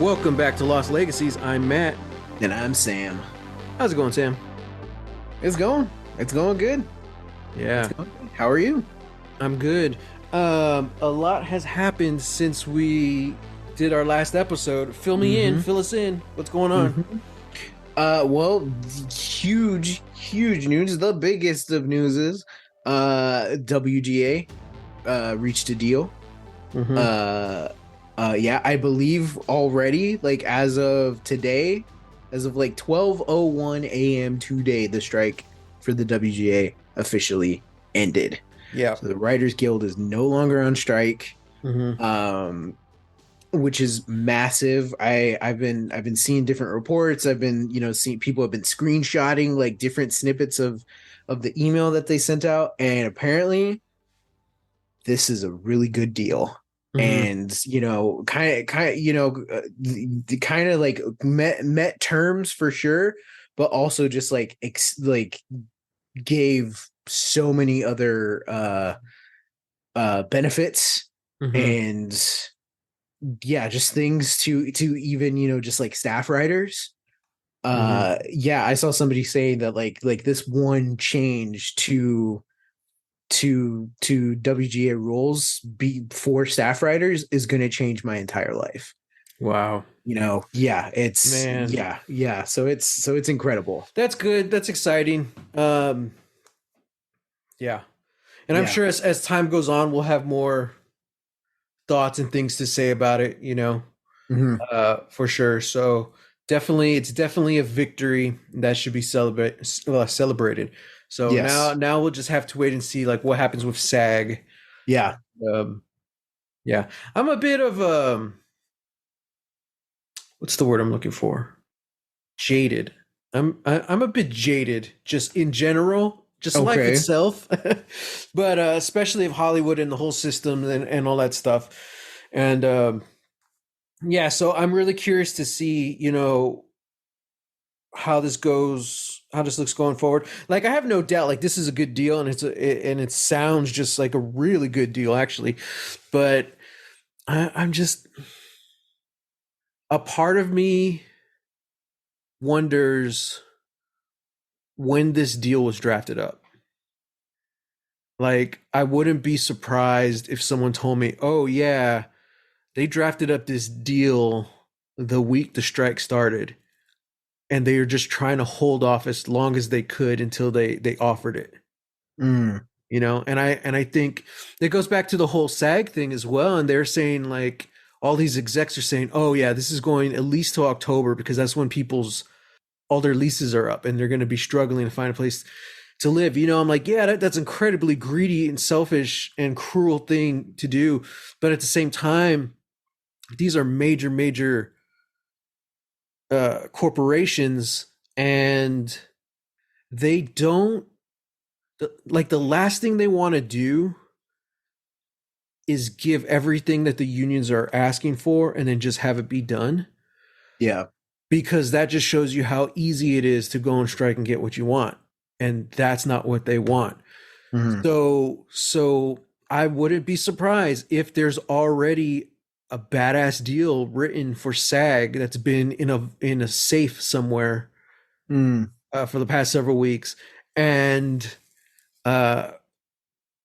Welcome back to Lost Legacies. I'm Matt. And I'm Sam. How's it going, Sam? It's going. It's going good. Yeah, How are you? I'm good. A lot has happened since we did our last episode. Fill me in, fill us in. What's going on? Well, huge news. The biggest of news is WGA reached a deal. Yeah, I believe already, like as of today, as of like 12:01 a.m. today, the strike for the WGA officially ended. Yeah. So the Writers Guild is no longer on strike. Which is massive. I've been seeing different reports. I've been, seeing people have been screenshotting like different snippets of the email that they sent out, and apparently this is a really good deal. And kind of like met terms for sure, but also just like gave so many other benefits and yeah, just things to even just like staff writers. Yeah, I saw somebody say that like this one change to WGA rules for staff writers is going to change my entire life. Wow. Yeah, it's Man. yeah. So it's incredible. That's good. That's exciting. Yeah. And I'm sure as time goes on, we'll have more thoughts and things to say about it, for sure. So it's definitely a victory that should be celebrated. So Yes. now we'll just have to wait and see like what happens with SAG. Yeah. Yeah. I'm a bit of what's the word I'm looking for? Jaded. I'm a bit jaded just in general, just life itself, but especially of Hollywood and the whole system and all that stuff. And yeah, so I'm really curious to see, how this goes, how this looks going forward. Like I have no doubt, like this is a good deal, and it sounds just like a really good deal actually. But I'm just, a part of me wonders when this deal was drafted up. Like I wouldn't be surprised if someone told me, "Oh yeah, they drafted up this deal the week the strike started, and they are just trying to hold off as long as they could until they offered it." And I think it goes back to the whole SAG thing as well. And they're saying like all these execs are saying, "Oh yeah, this is going at least to October because that's when all their leases are up and they're going to be struggling to find a place to live." I'm like, yeah, that's incredibly greedy and selfish and cruel thing to do. But at the same time, these are major corporations, and they don't like, the last thing they want to do is give everything that the unions are asking for and then just have it be done. Yeah. Because that just shows you how easy it is to go on strike and get what you want. And that's not what they want. So I wouldn't be surprised if there's already a badass deal written for SAG that's been in a safe somewhere for the past several weeks, and they're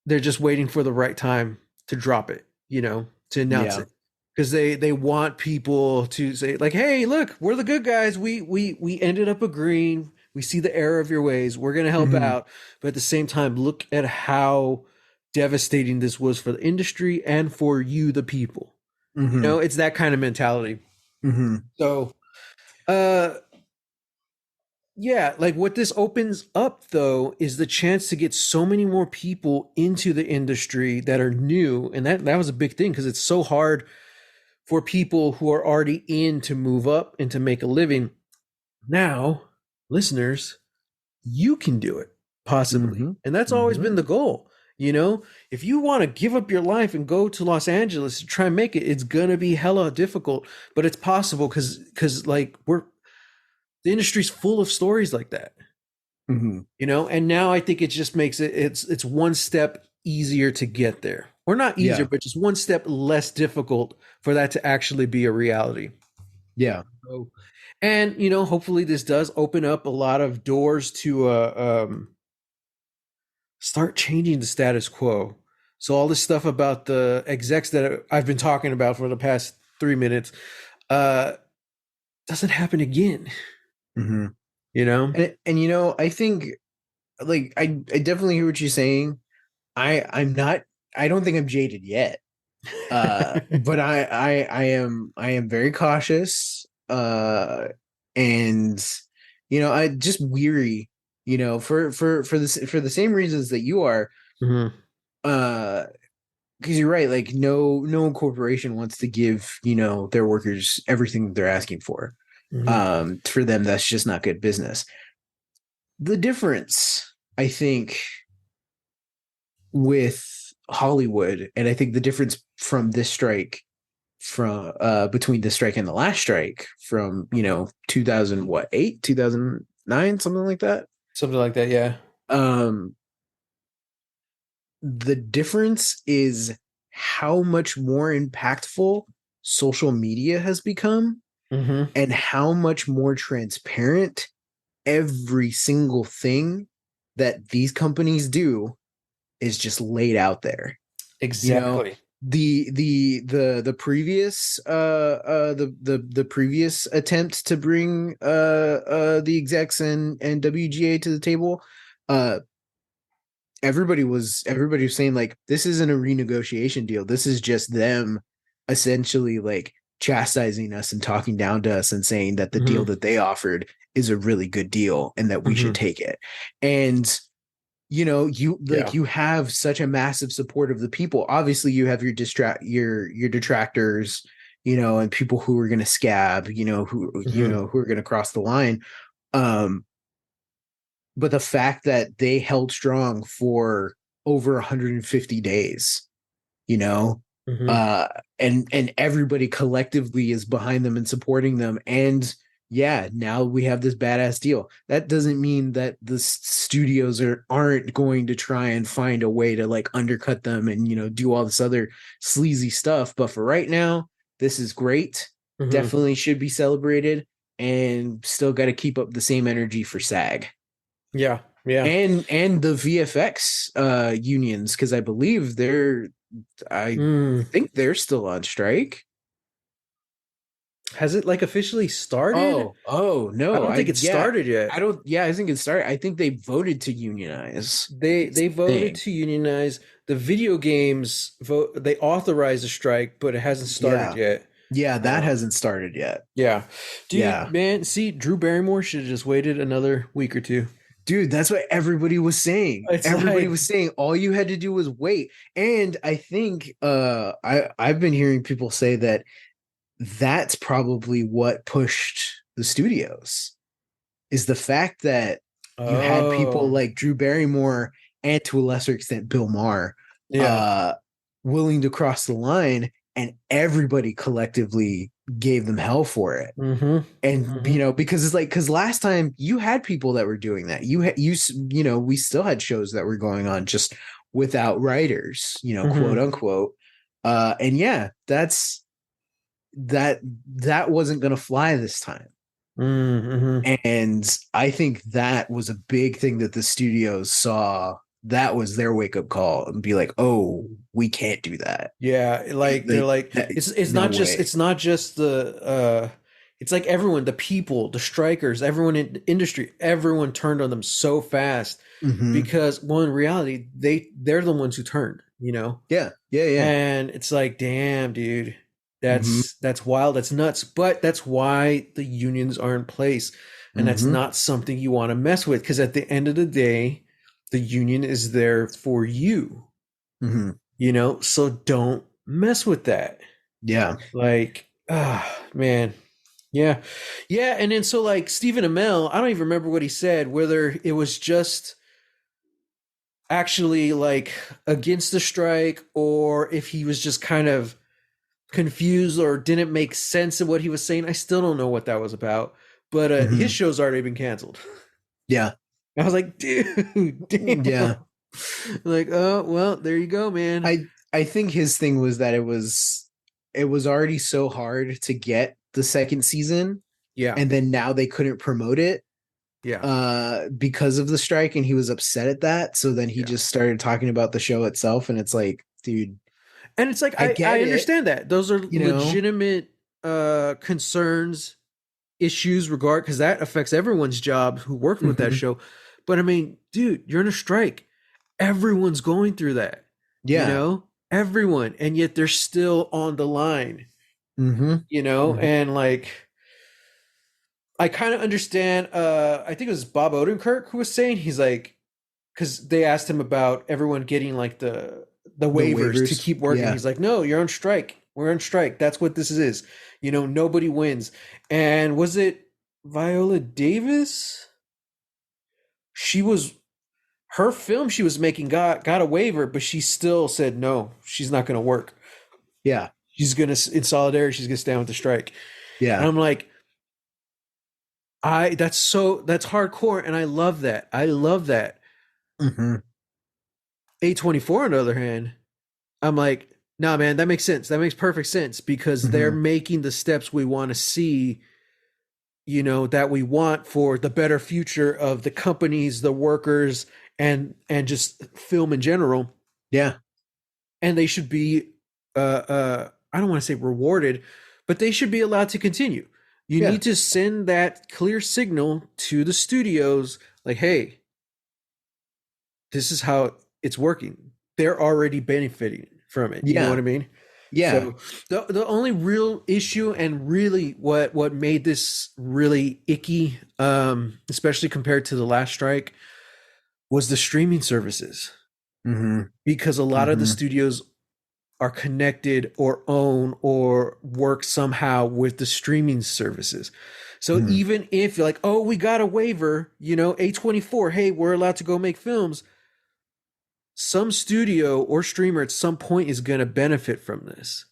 just waiting for the right time to drop it, to announce it, because they want people to say like, "Hey, look, we're the good guys. We ended up agreeing. We see the error of your ways. We're going to help out." But at the same time, look at how devastating this was for the industry and for you, the people. It's that kind of mentality. So, yeah, like what this opens up though is the chance to get so many more people into the industry that are new, and that was a big thing because it's so hard for people who are already in to move up and to make a living. Now, listeners, you can do it possibly, and that's always been the goal. If you want to give up your life and go to Los Angeles to try and make it, it's gonna be hella difficult, but it's possible because like the industry's full of stories like that. And now I think it just makes it's one step easier to get there, or not easier, but just one step less difficult for that to actually be a reality. Yeah. So, and hopefully this does open up a lot of doors to start changing the status quo. So all this stuff about the execs that I've been talking about for the past 3 minutes uh, doesn't happen again. Hmm. You know. And I think like I definitely hear what you're saying. I'm not. I don't think I'm jaded yet. But I am very cautious. And I just weary. For the same reasons that you are. Mhm. Uh, because you're right. Like no corporation wants to give their workers everything they're asking for. Mhm. For them, that's just not good business. The difference, I think, with Hollywood, and I think the difference from this strike from between this strike and the last strike from 2000 what 8 2009 something like that. Something like that. Yeah. um the difference is how much more impactful social media has become Hmm. and how much more transparent every single thing that these companies do is just laid out there. you know Exactly. the previous the previous attempt to bring the execs and WGA to the table. uh everybody was saying like this isn't a renegotiation deal, this is just them essentially like chastising us and talking down to us and saying that the deal Hmm. that they offered is a really good deal and that we should Hmm. take it. And you Yeah. like you have such a massive support of the people. Obviously you have your detractors, and people who are going to scab, Hmm. who are going to cross the line. um but the fact that they held strong for over 150 days, you know Hmm. uh and everybody collectively is behind them and supporting them. And yeah, now we have this badass deal. That doesn't mean that the studios aren't going to try and find a way to like undercut them and do all this other sleazy stuff, but for right now this is great. Hmm. Definitely should be celebrated, and still got to keep up the same energy for SAG Yeah. Yeah. and the VFX unions, because I Mm. think they're still on strike. Has it like officially started? Oh I no. don't think it started I yet. don't yeah, I think it started. I think they voted to unionize. They voted Thing. to unionize the video games vote. They authorized a strike, but it hasn't started Yeah. yet. Yeah, that Um, hasn't started yet. yeah, dude, Yeah. man. See, Drew Barrymore should have just waited another week or two. Dude, that's what everybody was saying. It's Everybody like, was saying all you had to do was wait. And I think I've been hearing people say that that's probably what pushed the studios, is the fact that you had people oh, like Drew Barrymore and to a lesser extent Bill Maher yeah. uh willing to cross the line, and everybody collectively gave them hell for it. Mm-hmm. And Mm-hmm. because it's like, because last time you had people that were doing that, we still had shows that were going on just without writers, quote Mm-hmm. unquote. And yeah, that that wasn't going to fly this time. Mm-hmm. And I think that was a big thing that the studios saw. That was their wake up call and be like, oh, we can't do that. Yeah, like they're like That it's no not just way. the it's like everyone, the people, the strikers, everyone in the industry, everyone turned on them so fast Hmm. because well in reality they're the ones who turned, you know? Yeah, yeah, yeah. And it's like, damn, dude, Hmm. that's wild, that's nuts. But that's why the unions are in place. And that's Hmm. not something you want to mess with because at the end of the day, the union is there for you, Hmm. so don't mess with that. Yeah. Like, ah, man. Yeah. Yeah. And then so like Stephen Amell, I don't even remember what he said, whether it was just actually like against the strike or if he was just kind of confused or didn't make sense of what he was saying. I still don't know what that was about. But his Hmm. show's already been canceled. Yeah. I was like, dude, damn. Yeah. Like, oh well, there you go, man. I think his thing was that it was already so hard to get the second season, Yeah. and then now they couldn't promote it Yeah. because of the strike, and he was upset at that. So then he Yeah. just started talking about the show itself, and it's like, dude, And it's like I I get it, understand that. Those are you know. legitimate concerns, issues regard because that affects everyone's job who worked with that Hmm. show. But I mean, dude, you're in a strike. Everyone's going through that, you Yeah. know? Everyone. And yet they're still on the line, Hmm. you know? Hmm. And like I kind of understand I think it was Bob Odenkirk who was saying he's like because they asked him about everyone getting like the The waivers to waivers. keep working. Yeah. He's like, no, you're on strike. We're on strike. That's what this is. You know, nobody wins. And was it Viola Davis? She was her film she was making got a waiver, but she still said no, she's not going to work. Yeah. She's going to in solidarity, she's going to stand with the strike. And Yeah. I'm like, that's hardcore, and I love that. I love that. Hmm. A24 on the other hand, I'm like, nah, man, that makes sense. That makes perfect sense because they're Hmm. making the steps we want to see, you know, that we want for the better future of the companies, the workers, and just film in general. Yeah. And they should be, I don't want to say rewarded, but they should be allowed to continue. You Yeah. need to send that clear signal to the studios, like, hey, this is how it's working. They're already benefiting from it. You know what Yeah. I mean? Yeah. So the only real issue and really what made this really icky, especially compared to the last strike, was the streaming services. Hmm. Because a lot of the Hmm. studios are connected or own or work somehow with the streaming services. So Hmm. even if you're like, oh, we got a waiver, you know, A24, hey, we're allowed to go make films, some studio or streamer at some point is going to benefit from this.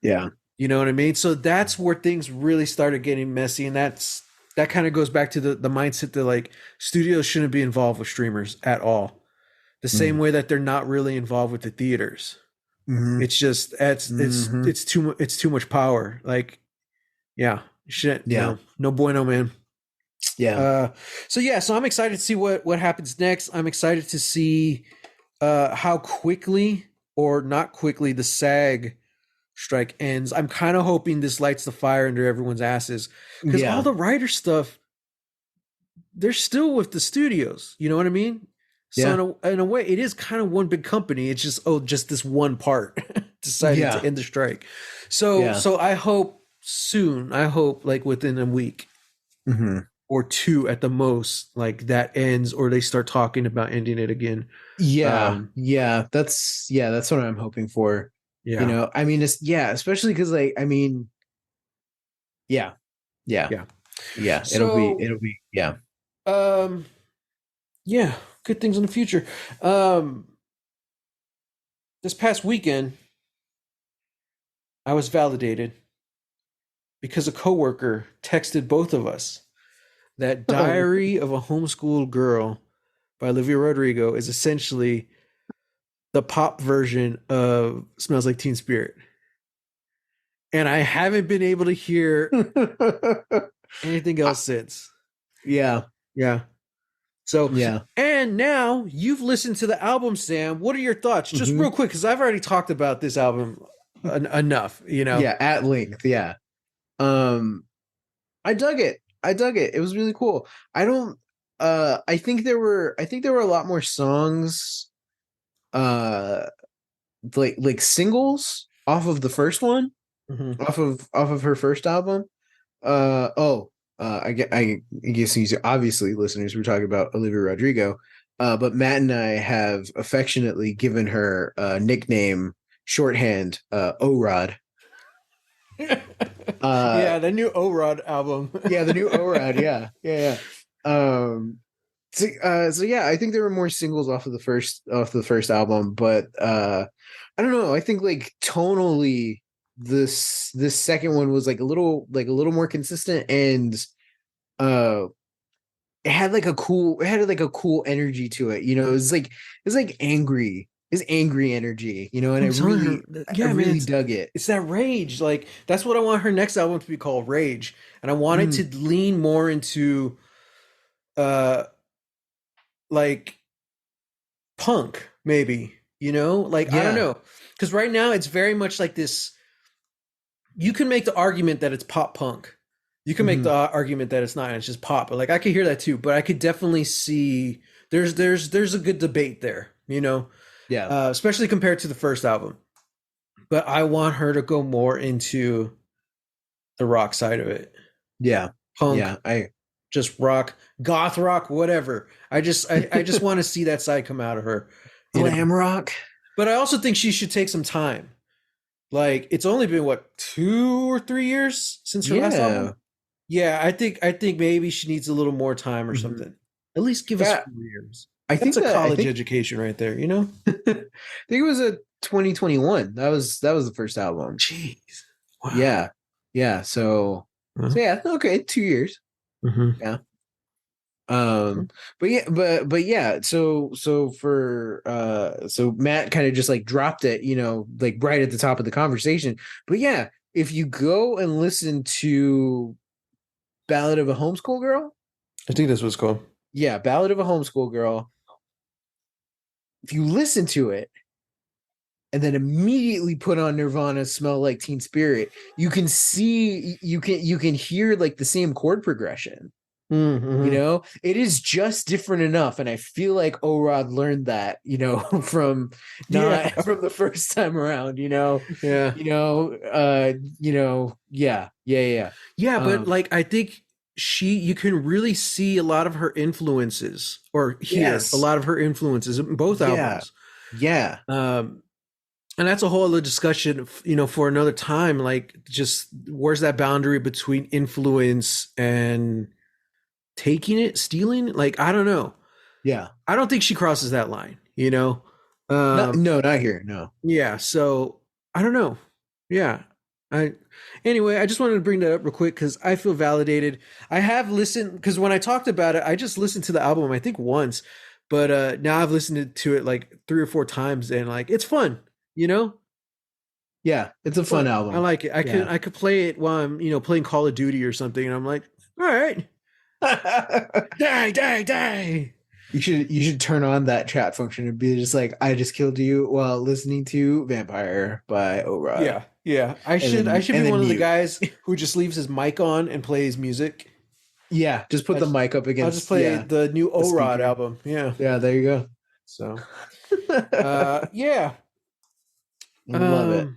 Yeah. You know what I mean? So that's where things really started getting messy. And that kind of goes back to the mindset that like studios shouldn't be involved with streamers at all. The same Mm. way that they're not really involved with the theaters. Hmm. It's just Hmm. it's too much power. Like, yeah, shit, Yeah. no bueno, man. Yeah. Uh, so yeah, so I'm excited to see what happens next. I'm excited to see how quickly or not quickly the SAG strike ends. I'm kind of hoping this lights the fire under everyone's asses because all Yeah. the writer stuff they're still with the studios. You know what I mean? So Yeah. in a way, it is kind of one big company. It's just just this one part decided to Yeah. end the strike. So Yeah. so I hope soon. I hope like within a week Hmm. or two at the most, like that ends or they start talking about ending it again. Yeah. Um, That's what I'm hoping for. You yeah, know, I mean, it's yeah, especially because like, I mean, yeah, yeah, yeah. yeah. So It'll be, yeah. um, yeah, good things in the future. Um, this past weekend, I was validated because a coworker texted both of us that Oh, Diary of a Homeschooled Girl by OIivia Rodrigo is essentially the pop version of Smells Like Teen Spirit. And I haven't been able to hear anything else since. yeah, Yeah. So, yeah. and now you've listened to the album, Sam. What are your thoughts? Just Hmm. real quick, because I've already talked about this album enough, you know? Yeah, at length. Yeah. Um, I dug it. I dug it. It was really cool. I don't. I think there were a lot more songs. Uh, like singles off of the first one, Mm-hmm. off of her first album. Oh, I guess he's obviously listeners. We're talking about Olivia Rodrigo, but Matt and I have affectionately given her nickname shorthand O Rod. Uh, Yeah, the new O Rod album. yeah, the new O Rod. Yeah, yeah, yeah. So yeah, I think there were more singles off the first album, but I don't know. I think like tonally, this second one was like a little more consistent, and uh it had like a cool energy to it. You know, it was like angry. his angry energy, you know, and I'm telling her, I yeah, man, really dug it. it's that rage. Like that's what I want her next album to be called, Rage, and I want it Mm, to lean more into uh like punk, maybe. You know, like I don't yeah. know, because right now it's very much like this. You can make the argument that it's pop punk. You can make the Hmm. argument that it's not, and it's just pop. But like I could hear that too. But I could definitely see there's a good debate there. You know, Yeah. especially compared to the first album. But I want her to go more into the rock side of it. Yeah. Punk, Yeah. I just rock, goth rock, whatever. I just want to see that side come out of her, you know. glam rock. But I also think she should take some time. Like it's only been what 2 or 3 years since her last album. Yeah. Yeah, I think maybe she needs a little more time or Hmm. something. At least give us Yeah. 4 years. I That's think a that I college think education right there, you know? I think it was a 2021. That was the first album. Jeez. Wow. Yeah. Yeah. So Huh? yeah, okay, 2 years. Mhm. Yeah. Um, but yeah, but yeah, so for so Matt kind of just like dropped it, you know, like right at the top of the conversation. But yeah, if you go and listen to Ballad of a Homeschool Girl, I think that's what's called. yeah, Ballad of a Homeschool Girl, if you listen to it and then immediately put on Nirvana's Smell Like Teen Spirit, you can hear like the same chord progression. You Mm-hmm. know, it is just different enough, and I feel like Orod learned that, you know, from not Yeah. from the first time around. Yeah. Yeah, yeah, yeah. Yeah, but Um, like I think you can really see a lot of her influences or hear a yes, lot of her influences in both yeah, albums. yeah, Um and that's a whole other discussion, for another time. Like, just where's that boundary between influence and taking it, stealing? Like, I don't know. yeah. I don't think she crosses that line, you know? Not, Um, no, not here. No. yeah, so I don't know. Yeah. I Anyway, I just wanted to bring that up real quick because I feel validated. I have listened because when I talked about it, I just listened to the album, I think once, but now I've listened to it like 3 or 4 times and like it's fun, you know? Yeah, it's a fun Fun. I album. like it. Yeah. I could play it while I'm, playing Call of Duty or something, and I'm like, all right, die, die, die. You should turn on that chat function and be just like, I just killed you while listening to Vampire by Orod. Yeah, yeah. I should be And then one of the mute. guys who just leaves his mic on and plays music. Yeah, just put I the just, mic up I'll just against, play yeah, the new the Orod speaker. album. Yeah. Yeah, there you So, go. yeah. Love it. Um,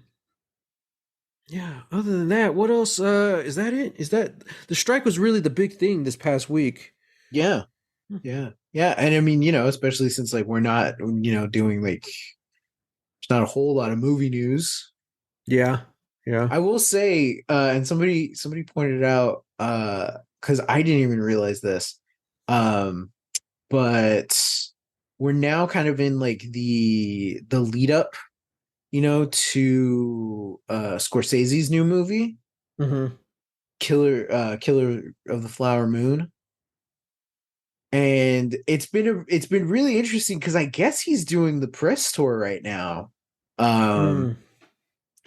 yeah. Other than that, what else? Is that it? Is that the strike was really the big thing this past week? Yeah. Hmm. Yeah. Yeah. And I mean, you know, especially since like we're not, you know, doing like there's not a whole lot of movie news. Yeah. Yeah. I will say, and somebody pointed out, because I didn't even realize this. Um, but we're now kind of in like the lead up, you know, to Scorsese's new movie, Mm-hmm. Killer of the Flower Moon. And it's been really interesting because I guess he's doing the press tour right now. Mm.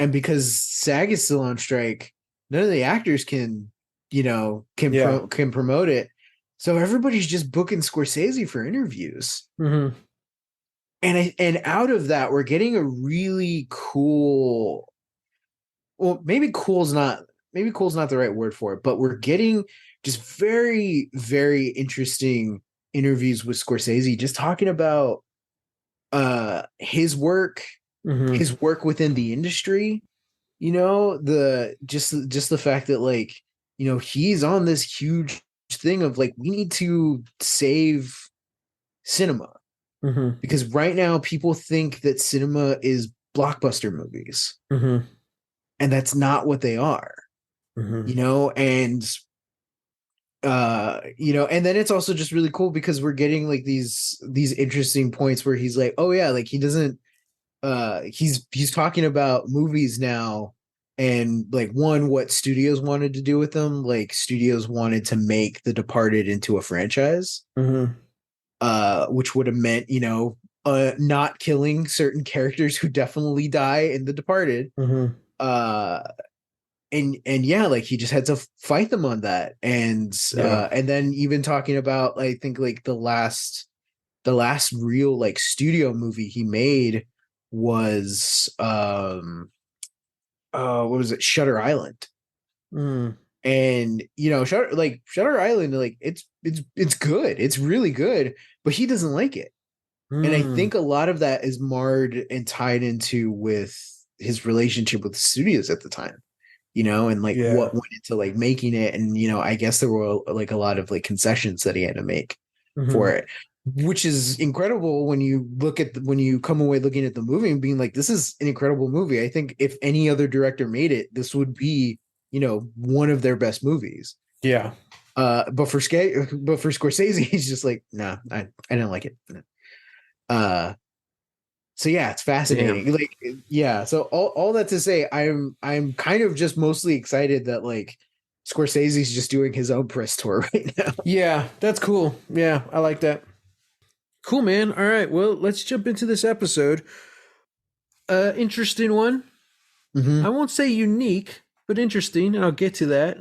And because SAG is still on strike, none of the actors can, you know, Yeah. can promote it. So everybody's just booking Scorsese for interviews. Mm-hmm. And out of that, we're getting a really cool, well, maybe cool's not the right word for it, but we're getting just very, very interesting interviews with Scorsese, just talking about Mm-hmm. his work within the industry, you know, the just the fact that like, you know, he's on this huge thing of like we need to save cinema Mm-hmm. because right now people think that cinema is blockbuster movies Mm-hmm. and that's not what they are, Mm-hmm. you know. And you know, and then it's also just really cool because we're getting like these interesting points where he's like, oh yeah, like he doesn't he's talking about movies now, and like one, what studios wanted to do with them, like studios wanted to make The Departed into a franchise, Mm-hmm. which would have meant, you know, not killing certain characters who definitely die in The Departed. Mm-hmm. Uh, and yeah, like he just had to fight them on that, Yeah. and then even talking about, I think, like the last real like studio movie he made was what was it, Shutter Island. Mm. And Shutter Island, like it's good, it's really good, but he doesn't like it. And I Mm. think a lot of that is marred and tied into with his relationship with the studios at the time, and like Yeah. what went into like making it. And I guess there were like a lot of like concessions that he had to make for Mm-hmm. it, which is incredible when you when you come away looking at the movie and being like, this is an incredible movie. I think if any other director made it, this would be, one of their best movies. Yeah. But for Scorsese, he's just like, nah, I didn't like it. Uh, so yeah, it's Damn. fascinating. Like, yeah. So all that to say, I'm kind of just mostly excited that like Scorsese's just doing his own press tour right now. Yeah, that's cool. Yeah, I like that. Cool, man. All right. Well, let's jump into this episode. Interesting one. Mm-hmm. I won't say unique, but interesting, and I'll get to that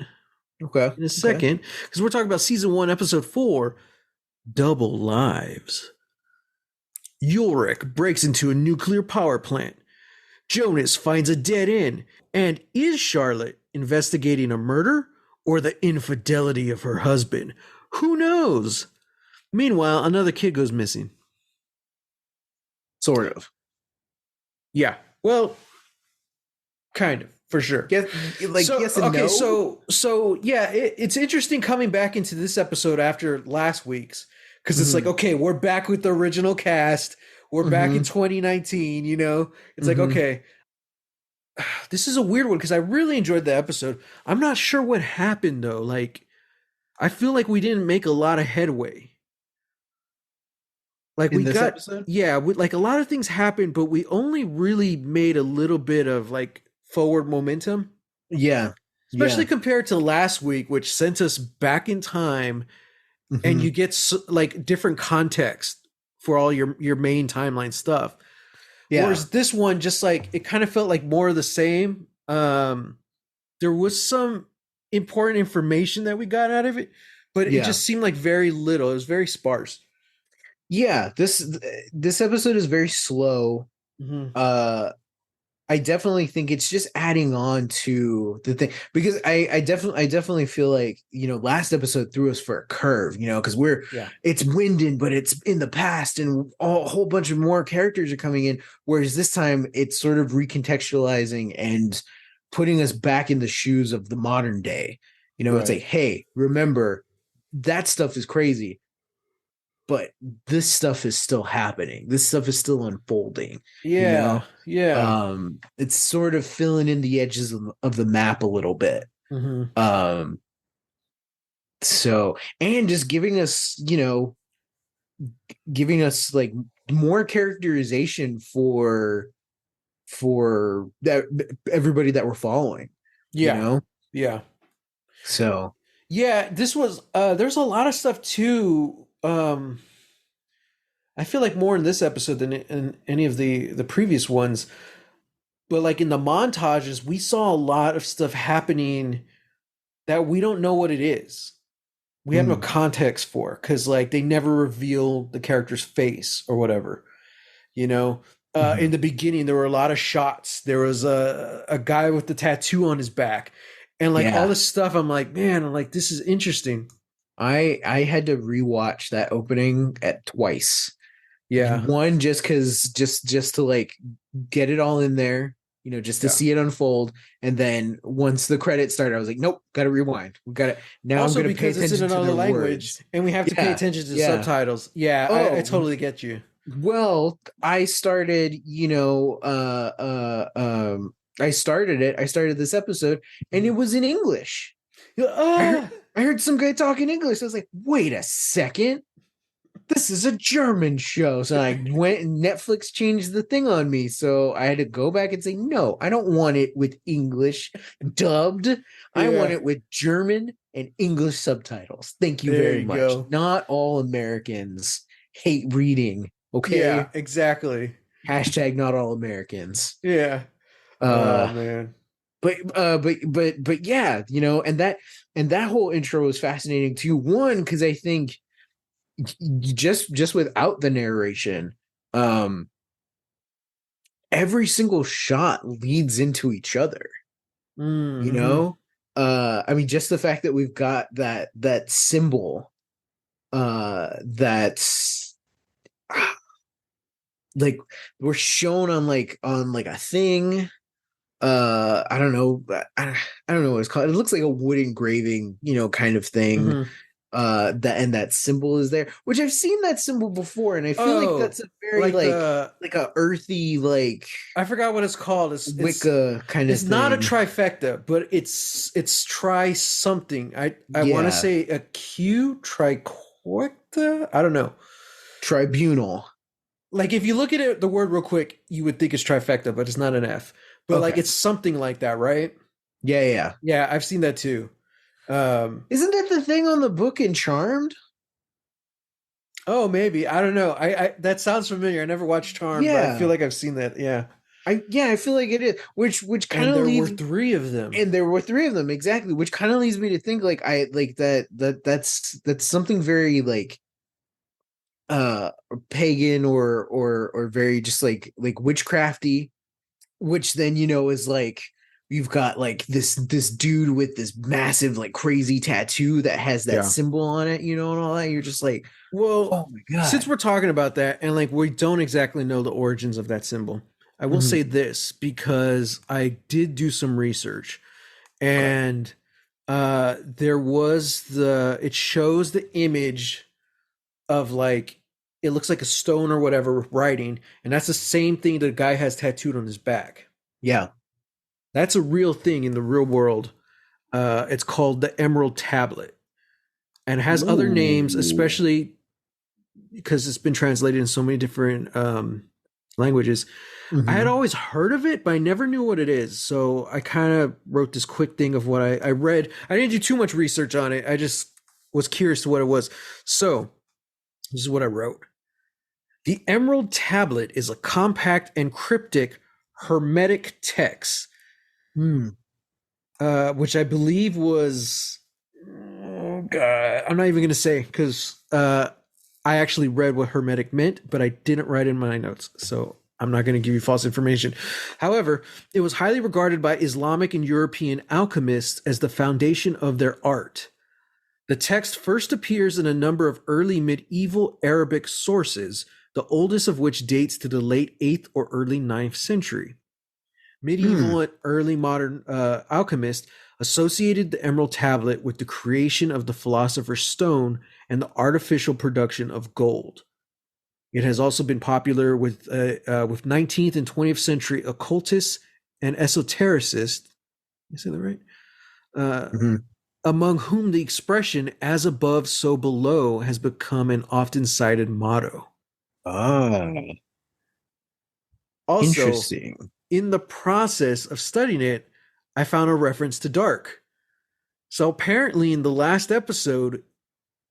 Okay. in a Okay. second because we're talking about season 1, episode 4, Double Lives. Ulrich breaks into a nuclear power plant. Jonas finds a dead end. And is Charlotte investigating a murder or the infidelity of her husband? Who knows? Meanwhile, another kid goes missing. Sort of. Yeah. Well, kind of, for sure. Yes, like So yes and okay, no. so yeah, it's interesting coming back into this episode after last week's because it's like, Mm-hmm. okay, we're back with the original cast. We're back in Mm-hmm. 2019. It's like, Mm-hmm. okay, this is a weird one because I really enjoyed the episode. I'm not sure what happened though. Like, I feel like we didn't make a lot of headway. Like In we this got, episode. yeah, like a lot of things happened, but we only really made a little bit of like forward momentum, Yeah. especially Yeah. compared to last week, which sent us back in time, and Mm-hmm. you get like different context for all your main timeline stuff. Yeah. Whereas this one, just like it kind of felt like more of the same. There was some important information that we got out of it, but it Yeah. just seemed like very little. It was very sparse. Yeah. This episode is very slow. Mm-hmm. Uh I definitely think it's just adding on to the thing, because I definitely feel like, last episode threw us for a curve, because Yeah. it's Wyndon, but it's in the past and a whole bunch of more characters are coming in. Whereas this time it's sort of recontextualizing and putting us back in the shoes of the modern day. It's Right. like, hey, remember that stuff is crazy, but this stuff is still happening. This stuff is still unfolding, you Yeah. know? Yeah. It's sort of filling in the edges of the map a little bit. Mm-hmm. Um, so, and just giving us like more characterization for that everybody that we're following, you Yeah. know? Yeah. So, Yeah. This was there's a lot of stuff too. I feel like more in this episode than in any of the previous ones. But like in the montages, we saw a lot of stuff happening that we don't know what it is. We have no mm, context for because like they never reveal the character's face or whatever. You know, in mhm. the beginning there were a lot of shots. There was a guy with the tattoo on his back, and like all Yeah. this stuff. I'm like, man, I'm like, this is interesting. I had to rewatch that opening at twice. Yeah, One, just because just to like get it all in there, just to yeah. see it unfold. And then once the credits started, I was like, nope, gotta rewind. We gotta Now I'm Also gonna pay because it's in attention to another their language words. and we have to pay Yeah. attention to the Yeah. subtitles. Yeah, I Oh, totally get you. well, I started it. I started this episode and it was in English. I heard Ah! I heard some guy talking English. I was like, wait a second, this is a German show. So I went and Netflix changed the thing on me. So I had to go back and say, no, I don't want it with English dubbed. I want Yeah, it with German and English subtitles. Thank you there very you much. go. Not all Americans hate reading Yeah, Okay. exactly. Hashtag not all Americans. Yeah. Oh Uh, man. but yeah, you know, and that whole intro was fascinating too. One, because I think just without the narration, um, every single shot leads into each other, you Mm-hmm. know? I mean, just the fact that we've got that symbol, that's like we're shown on like a thing. I don't know, I don't know what it's called. It looks like a wood engraving, you know, kind of thing. Mm-hmm. That and that symbol is there, which I've seen that symbol before, and I feel like Oh, that's a very like the like a earthy like I forgot what it's called. Wicca kind of It's not a thing. trifecta, but it's try something. I want to Yeah, say a Q triquecta. I don't know. tribunal. Like if you look at it, the word real quick, you would think it's trifecta, but it's not an F. But like Okay. it's something like that, right? Yeah, yeah, yeah. Yeah, I've seen that too. Um, Isn't that the thing on the book in Charmed? oh, maybe I don't know. I that sounds familiar. I never watched Charmed, but I feel Yeah. like I've seen that. Yeah, I feel like it is. Which kind and of there were leads, three of them. and there were three of them exactly, which kind of leads me to think like I like that's something very like uh pagan or very just like witchcrafty, which then you know is like you've got like this dude with this massive like crazy tattoo that has that Yeah. symbol on it, you know, and all that. You're just like, Well, oh my since god. we're talking about that, and like we don't exactly know the origins of that symbol, I will Mhm. say this because I did do some research, Okay. and there was it shows the image of like it looks like a stone or whatever writing, and that's the same thing the guy has tattooed on his back. Yeah. That's a real thing in the real world. It's called the Emerald Tablet, and it has other names, Ooh. especially because it's been translated in so many different languages. I had Hmm. always heard of it, but I never knew what it is. So I kind of wrote this quick thing of what I read. I didn't do too much research on it. I just was curious to what it was. So this is what I wrote. The Emerald Tablet is a compact and cryptic hermetic text, Hmm. which I believe was. Oh God, I'm not even going to say because I actually read what hermetic meant, but I didn't write in my notes. So I'm not going to give you false information. However, it was highly regarded by Islamic and European alchemists as the foundation of their art. The text first appears in a number of early medieval Arabic sources, the oldest of which dates to the late 8th or early ninth century. Hmm. Medieval and early modern alchemists associated the emerald tablet with the creation of the philosopher's stone and the artificial production of gold. It has also been popular with 19th and 20th century occultists and esotericists. I say that right? Uh, Hmm. among whom the expression "as above, so below" has become an often cited motto. Ah, Also, interesting. in the process of studying it, I found a reference to Dark. So apparently, in the last episode,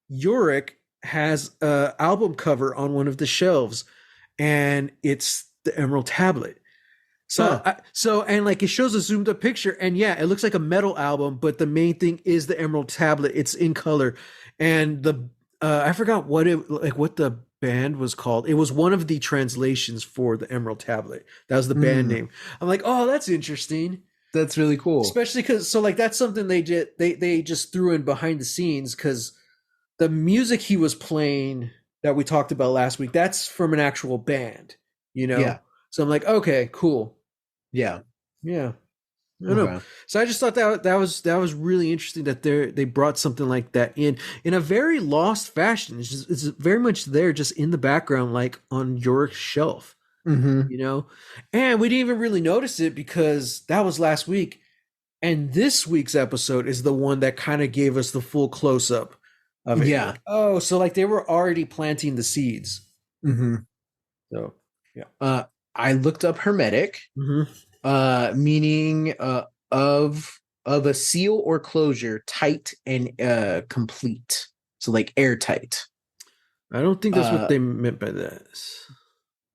Yorick has an album cover on one of the shelves, and it's the Emerald Tablet. So, Huh. and like it shows a zoomed up picture, and yeah, it looks like a metal album, but the main thing is the Emerald Tablet. It's in color, and I forgot what the band was called. It was one of the translations for the Emerald Tablet. That was the band Hmm. name. I'm like, oh, that's interesting, That's really cool. especially because like that's something they just threw in behind the scenes because the music he was playing that we talked about last week, that's from an actual band, you know? Yeah. So I'm like, okay, cool. Yeah. Yeah. I don't know. Okay. So I just thought that was really interesting that they brought something like that in a very lost fashion. It's very much there just in the background, like on your shelf, Hmm. you know? And we didn't even really notice it because that was last week. And this week's episode is the one that kind of gave us the full close up of it. Yeah. Like, oh, so like they were already planting the seeds. Hmm. So yeah. Uh, I looked up hermetic, Mm-hmm. meaning of a seal or closure, tight and complete. So like airtight. I don't think that's what Uh, they meant by that.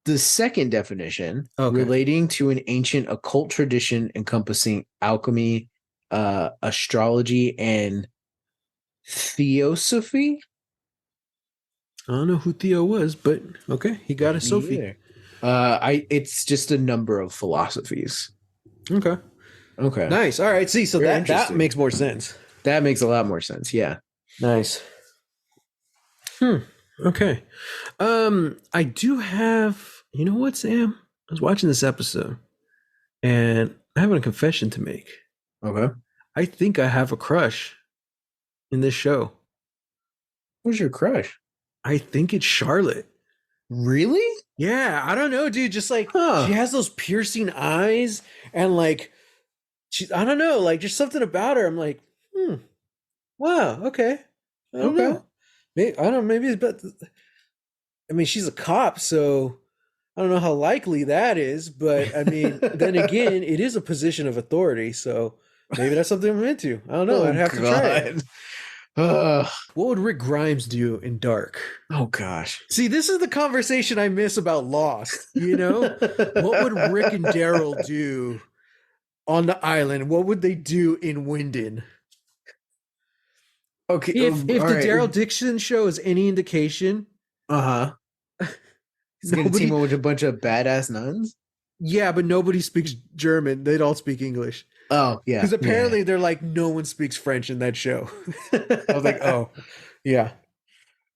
the second definition, Okay. relating to an ancient occult tradition encompassing alchemy, astrology, and theosophy. I don't know who Theo was, but okay, he got a Me Sophie. either. It's just a number of philosophies. Okay. Okay, Nice. All right. See, so very that interesting. makes more sense. That makes a lot more sense. Yeah. Nice. Hmm. Okay. I do have, you know what, Sam? I was watching this episode and I have a confession to make. Okay. I think I have a crush in this show. Who's your crush? I think it's Charlotte. Really? Yeah, I don't know, dude. Just like she Huh. has those piercing eyes and like I don't know, like just something about her. I'm like, wow, okay. I don't Okay. know. Maybe I don't know, maybe it's but I mean she's a cop, so I don't know how likely that is, but I mean, then again, it is a position of authority, so maybe that's something I'm into. I don't know. Oh I'd have to try it. God. Ugh. What would Rick Grimes do in Dark? Oh gosh. See, this is the conversation I miss about Lost. You know, what would Rick and Daryl do on the island? What would they do in Winden? Okay. If All the right. Daryl Dixon show is any indication, Uh huh. He's gonna team nobody. up with a bunch of badass nuns. Yeah, but nobody speaks German. They'd all speak English. Oh yeah. Because Yeah. apparently they're like, no one speaks French in that show. I was like, oh, yeah.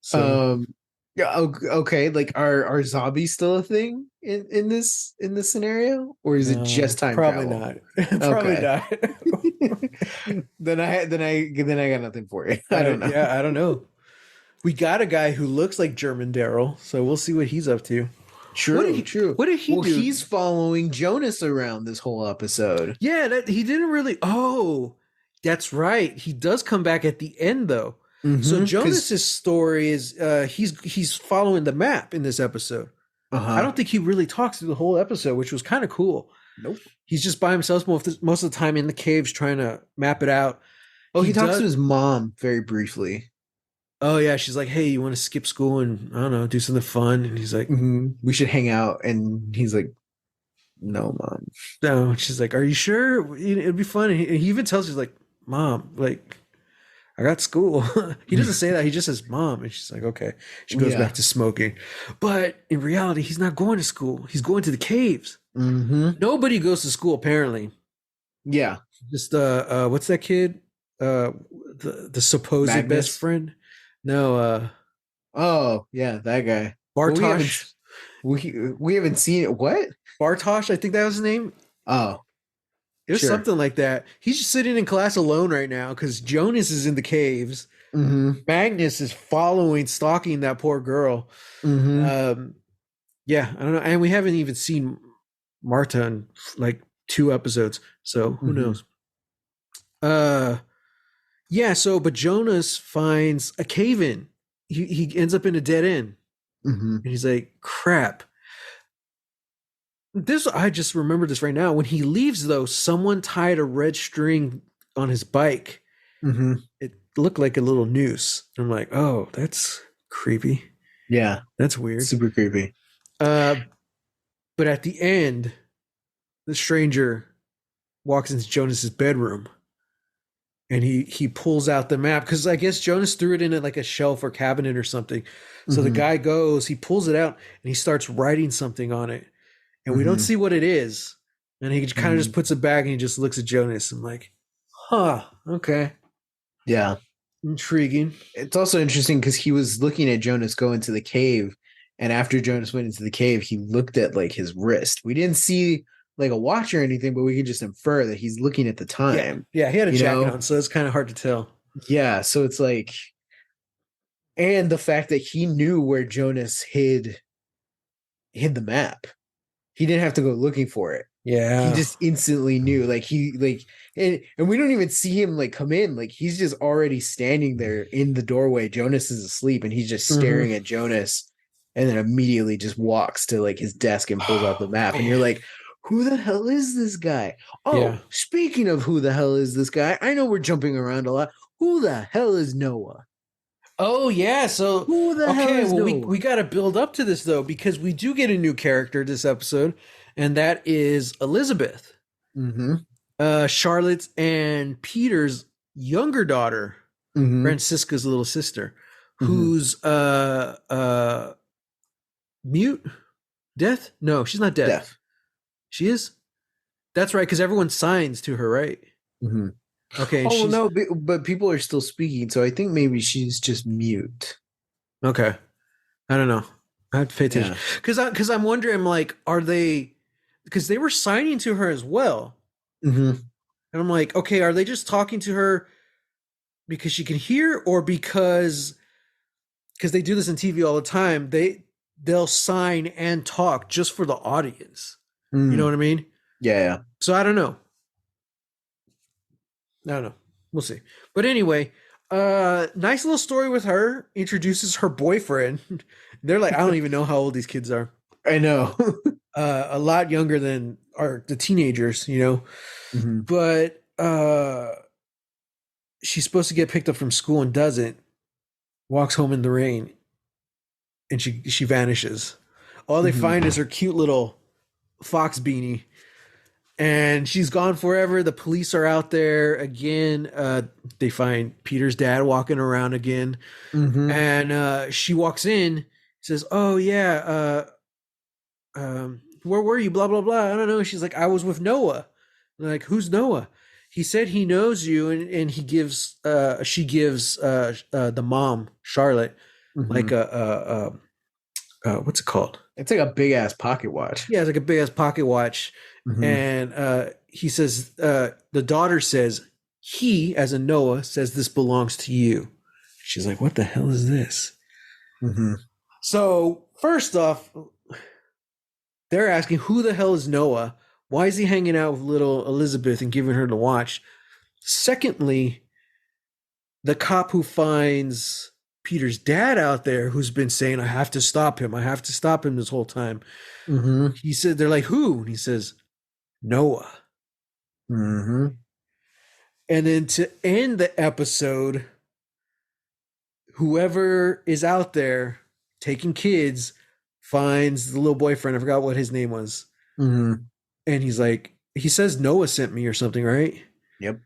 So Um. Yeah. Okay. Like, are zombies still a thing in this scenario, or is it no, just time probably travel? not. Probably Okay. not. Then I got nothing for you. I don't know. Yeah, I don't know. We got a guy who looks like German Daryl, so we'll see what he's up to. True. True. What did he Well, do? he's following Jonas around this whole episode. Yeah, that he didn't really. Oh, that's right. He does come back at the end though. So Mm-hmm. Because Jonas's story is he's following the map in this episode. I uh-huh. don't think he really talks through the whole episode, which was kind of cool. Nope. He's just by himself most of the time in the caves trying to map it out. Oh, He he talks to does. his mom very briefly. Oh yeah, she's like, "Hey, you want to skip school and I don't know, do something fun?" And he's like, We should hang out, and he's like, "No, mom." "No." And she's like, "Are you sure? It'd be fun." And he even tells her, like, "Mom, like, I got school." He doesn't say that. He just says, "Mom," and she's like, "Okay." She goes Yeah. back to smoking. But in reality, he's not going to school. He's going to the caves. Mm-hmm. Nobody goes to school apparently. Yeah. Just what's that kid? The supposed best Magnus. friend? No, Oh, yeah, that guy. Well, Bartosh. we haven't seen it. What? Bartosh, I think that was his name. Oh, It was sure. something like that. He's just sitting in class alone right now because Jonas is in the caves. Mm-hmm. Magnus is following, stalking that poor girl. Mm-hmm. Yeah, I don't know. And we haven't even seen Marta in like 2 episodes. So who Mm-hmm. knows? Yeah, so but Jonas finds a cave in. He ends up in a dead end. Mm-hmm. And he's like, crap. This I just remember this right now. When he leaves, though, someone tied a red string on his bike. Mm-hmm. It looked like a little noose. I'm like, oh, that's creepy. Yeah. That's weird. Super creepy. Uh, but at the end, the stranger walks into Jonas's bedroom and he pulls out the map because I guess Jonas threw it in like a shelf or cabinet or something. So the Mm-hmm. guy goes, he pulls it out and he starts writing something on it. And we don't Mm-hmm. see what it is. And he kind of just puts it back and he just looks at Jonas. I'm like, huh, okay. Yeah. Intriguing. It's also interesting because he was looking at Jonas go into the cave, and after Jonas went into the cave, he looked at like his wrist. We didn't see like a watch or anything, but we could just infer that he's looking at the Yeah. time. Yeah, he had a You jacket know? on, so it's kind of hard to tell. Yeah. So it's like, and the fact that he knew where Jonas hid the map. He didn't have to go looking for it. Yeah. He just instantly knew. Like he like and we don't even see him like come in. Like he's just already standing there in the doorway. Jonas is asleep and he's just staring at Jonas, and then immediately just walks to like his desk and pulls out the map. And you're like, who the hell is this guy? Oh, Yeah. speaking of who the hell is this guy, I know we're jumping around a lot. Who the hell is Noah? Oh yeah, so Who the hell okay, is well we Noah? got to build up to this though because we do get a new character this episode, and that is Elizabeth, Mm-hmm. Charlotte's and Peter's younger daughter, Mm-hmm. Francisca's little sister, Mm-hmm. who's mute, deaf. No, she's not deaf. Deaf. She is. That's right, because everyone signs to her, right? Mm-hmm. Okay, and Oh well, she's no, but people are still speaking, so I think maybe she's just mute. okay. I don't know. I have to pay attention Yeah. because I'm wondering like, are they? Because they were signing to her as well, Mm-hmm. and I'm like, okay, are they just talking to her because she can hear, or because they do this in TV all the time? They'll sign and talk just for the audience. You know Mm. what I mean? Yeah, yeah. So I don't know. I don't know. We'll see. But anyway, nice little story with her. Introduces her boyfriend. They're like, I don't even know how old these kids are. I know. A lot younger than the teenagers, you know. Mm-hmm. But she's supposed to get picked up from school and doesn't. Walks home in the rain, and she vanishes. All they Mm-hmm. find is her cute little fox beanie, and she's gone forever. The police are out there again. They find Peter's dad walking around again, Mm-hmm. and she walks in, says, "Oh yeah, where were you? Blah blah blah." I don't know. She's like, "I was with Noah." I'm like, who's Noah? He said he knows you, and he gives she gives the mom Charlotte Mm-hmm. like what's it called? It's like a big ass pocket watch. Yeah, it's like a big ass pocket watch. Mm-hmm. And he says, the daughter says, he, as in Noah, says this belongs to you. She's like, what the hell is this? Mm-hmm. So, first off, they're asking, who the hell is Noah? Why is he hanging out with little Elizabeth and giving her the watch? Secondly, the cop who finds Peter's dad out there, who's been saying, I have to stop him. I have to stop him this whole time. Mm-hmm. He said, they're like, who? And he says, Noah. Mm-hmm. And then to end the episode, whoever is out there taking kids finds the little boyfriend. I forgot what his name was. Mm-hmm. And he's like, he says Noah sent me or something, right? Yep.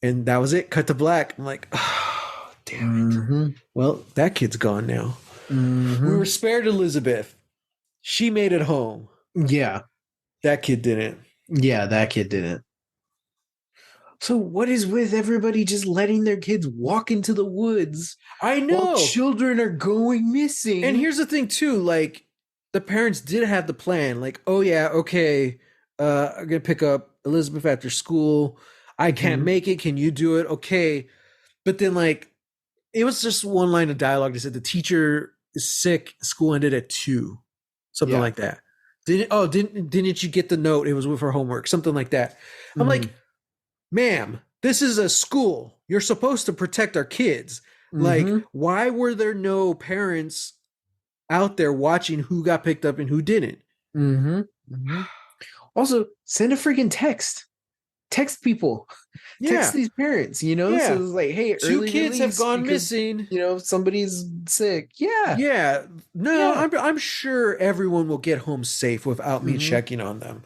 And that was it. Cut to black. I'm like, oh, damn it. Mm-hmm. Well, that kid's gone now. Mm-hmm. We were spared Elizabeth. She made it home. Yeah. That kid didn't. Yeah, that kid didn't. So what is with everybody just letting their kids walk into the woods I while know. children are going missing? And here's the thing too, like the parents did have the plan, like, oh yeah, okay, I'm gonna pick up Elizabeth after school. I can't Mhm. make it. Can you do it? Okay. But then like it was just one line of dialogue that said the teacher is sick, school ended at 2. Something Yeah. like that. Didn't you get the note? It was with her homework, something like that. I'm like, ma'am, this is a school. You're supposed to protect our kids. Like, Mhm. why were there no parents out there watching who got picked up and who didn't? Mm-hmm. Mm-hmm. Also, send a freaking text. Text people. Text Yeah. these parents, So Yeah. it's like, hey, 2 early kids have release gone because, missing. somebody's sick. Yeah. Yeah. No, Yeah. I'm sure everyone will get home safe without me Mhm. checking on them.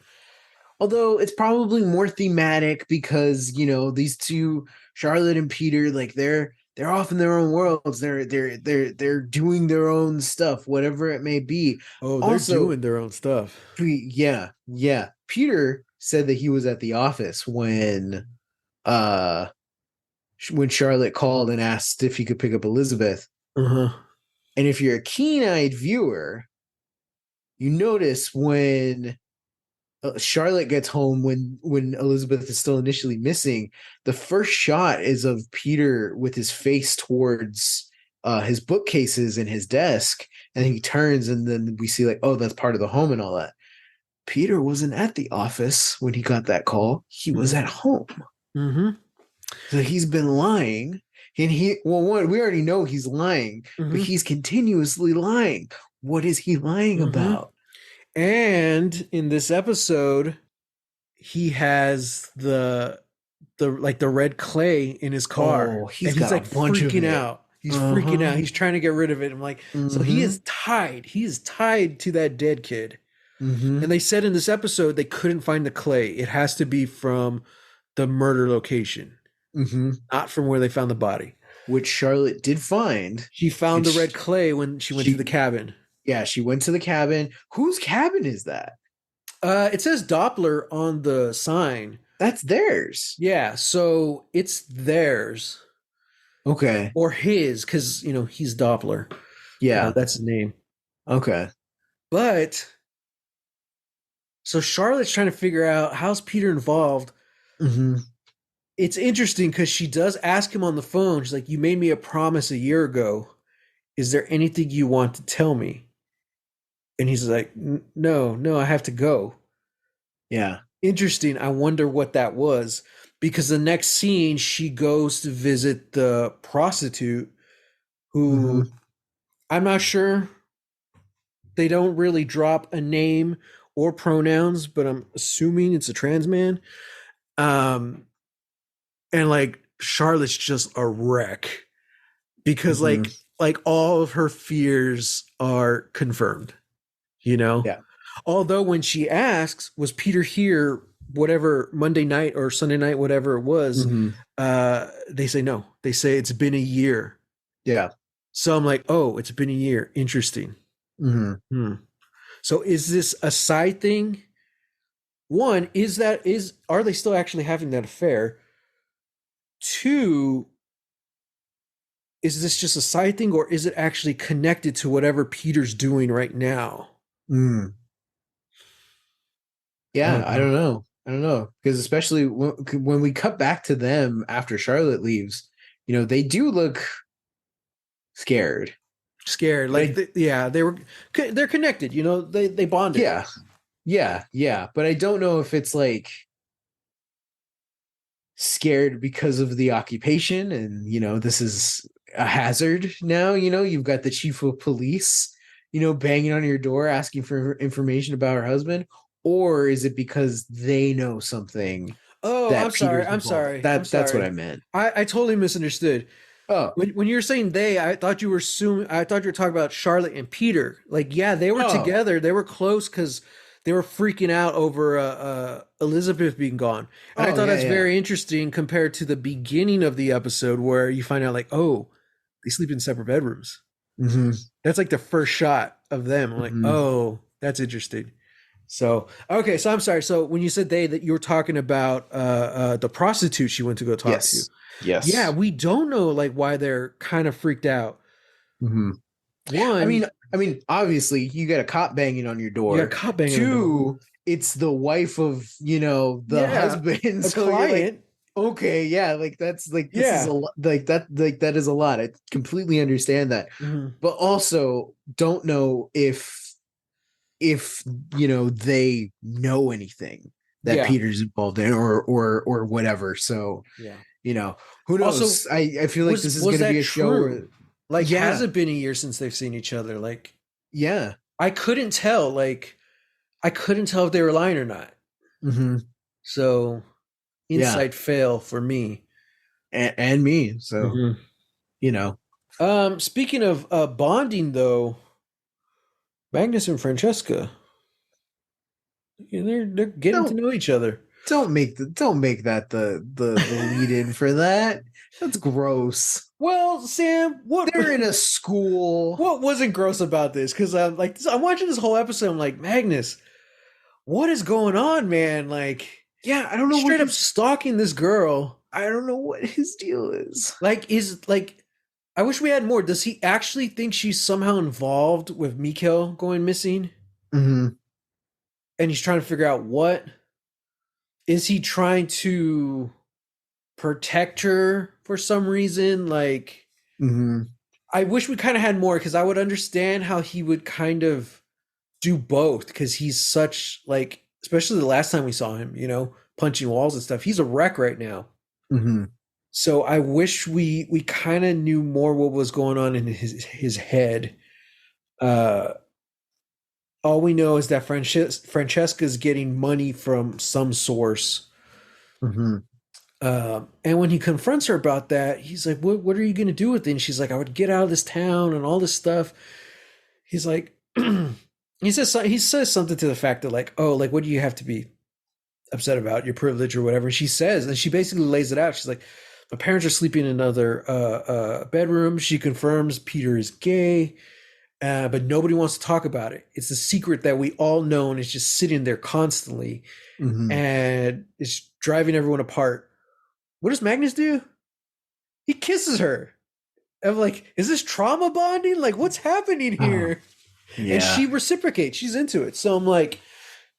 Although it's probably more thematic because, these two, Charlotte and Peter, like they're off in their own worlds. They're doing their own stuff, whatever it may be. Oh, they're Also, doing their own stuff. yeah, yeah. Peter said that he was at the office uh when Charlotte called and asked if he could pick up Elizabeth. Uh-huh. And if you're a keen-eyed viewer, you notice when Charlotte gets home when Elizabeth is still initially missing, the first shot is of Peter with his face towards his bookcases and his desk, and he turns and then we see like, oh, that's part of the home and all that. Peter wasn't at the office when he got that call. He was at home. Mm-hmm. So he's been lying. And we already know he's lying, but he's continuously lying. What is he lying about? And in this episode, he has the red clay in his car. Oh, he's and he's got like a bunch of freaking it. out. He's freaking Uh-huh. out. He's trying to get rid of it. I'm like, so he Mm-hmm. is tied. He is tied to that dead kid. Mm-hmm. And they said in this episode they couldn't find the clay. It has to be from the murder location, Mm-hmm. not from where they found the body. Which Charlotte did find. She And found the red clay when she went to the she cabin. yeah, she went to the cabin. Whose cabin is that? It says Doppler on the sign. That's theirs. Yeah, so it's theirs Okay. or his because he's Doppler. Yeah. That's his name. Okay. But so Charlotte's trying to figure out how's Peter involved. Mm-hmm. It's interesting because she does ask him on the phone. She's like, "You made me a promise a year ago. Is there anything you want to tell me?" And he's like, "No, no, I have to go." Yeah. Interesting. I wonder what that was because the next scene she goes to visit the prostitute who Mm-hmm. I'm not sure. They don't really drop a name or pronouns, but I'm assuming it's a trans man. Um, and like Charlotte's just a wreck because Mm-hmm. like all of her fears are confirmed, you know? Yeah. Although when she asks, was Peter here whatever Monday night or Sunday night, whatever it was, Mm-hmm. they say no. They say it's been a year. Yeah. So I'm like, oh, it's been a year. Interesting. Mm-hmm. Hmm. So is this a side thing? One, is are they still actually having that affair? Two, is this just a side thing or is it actually connected to whatever Peter's doing right now? Mm. I Yeah, don't I know. don't know. I don't know because especially when we cut back to them after Charlotte leaves, they do look scared. Scared. But Like yeah, they're connected, they bonded. yeah, yeah, yeah. But I don't know if it's like scared because of the occupation and this is a hazard now. You've got the chief of police, banging on your door asking for information about her husband, or is it because they know something Oh, I'm that sorry. Peter's I'm involved in? sorry. I'm That's what I sorry. meant. I totally misunderstood. Oh, When you were saying they, I thought you were talking about Charlotte and Peter. Like, yeah, they were oh, together. They were close because they were freaking out over Elizabeth being gone. And I oh, thought yeah, that's yeah. very interesting compared to the beginning of the episode where you find out like, oh, they sleep in separate bedrooms. Hmm. That's like the first shot of them. I'm like, Hmm. oh, that's interesting. So okay, so I'm sorry. So when you said they, that you were talking about the prostitute she went to go talk to. Yes, Yeah, yes. we don't know like why they're kind of freaked out. Hmm. I One, mean, obviously, you got a cop banging on your you got a door. cop banging on the door. Two, it's the wife of the Yeah, husband. a So you're like, client. okay, yeah, like that's like this is a Yeah. lot, like that is a lot. I completely understand that, Mhm. but also don't know if they know anything that Yeah. Peter's involved in or whatever. So Yeah. you know who Also, knows. I feel like this is was going to be that a show true? where Like, has yeah, it been a year since they've seen each other? Like, yeah. I couldn't tell. Like, I couldn't tell if they were lying or not. Hmm. So, Yeah, insight fail for me. and me. So Mhm. you know, Speaking of bonding, though, Magnus and Francesca, they're getting to don't know each other. don't make that the lead in for that. That's gross. Well, Sam, what They're in a school. what wasn't gross about this? Because I'm watching this whole episode. I'm like, Magnus, what is going on, man? Like, Yeah, I don't know he's what straight up his stalking this girl. I don't know what his deal is. Like, I wish we had more. Does he actually think she's somehow involved with Mikhail going missing? Hmm. And he's trying to figure out what is he trying to protect her for some reason? Like, Hmm. I wish we kind of had more because I would understand how he would kind of do both because he's such like, especially the last time we saw him, punching walls and stuff. He's a wreck right now. Hmm. So I wish we kind of knew more what was going on in his head. Uh, all we know is that Francesca's getting money from some source. Hmm. And when he confronts her about that, he's like, what are you going to do with it? And she's like, I would get out of this town and all this stuff. He's like, he says something to the fact that like, oh, like, what do you have to be upset about? Your privilege or whatever. And she says, and she basically lays it out. She's like, my parents are sleeping in another bedroom. She confirms Peter is gay, but nobody wants to talk about it. It's a secret that we all know and it's just sitting there constantly. Mm-hmm. And it's driving everyone apart. What does Magnus do? He kisses her. I'm like, is this trauma bonding? Like, what's happening Oh, here? And yeah. she reciprocates. She's into it. So I'm like,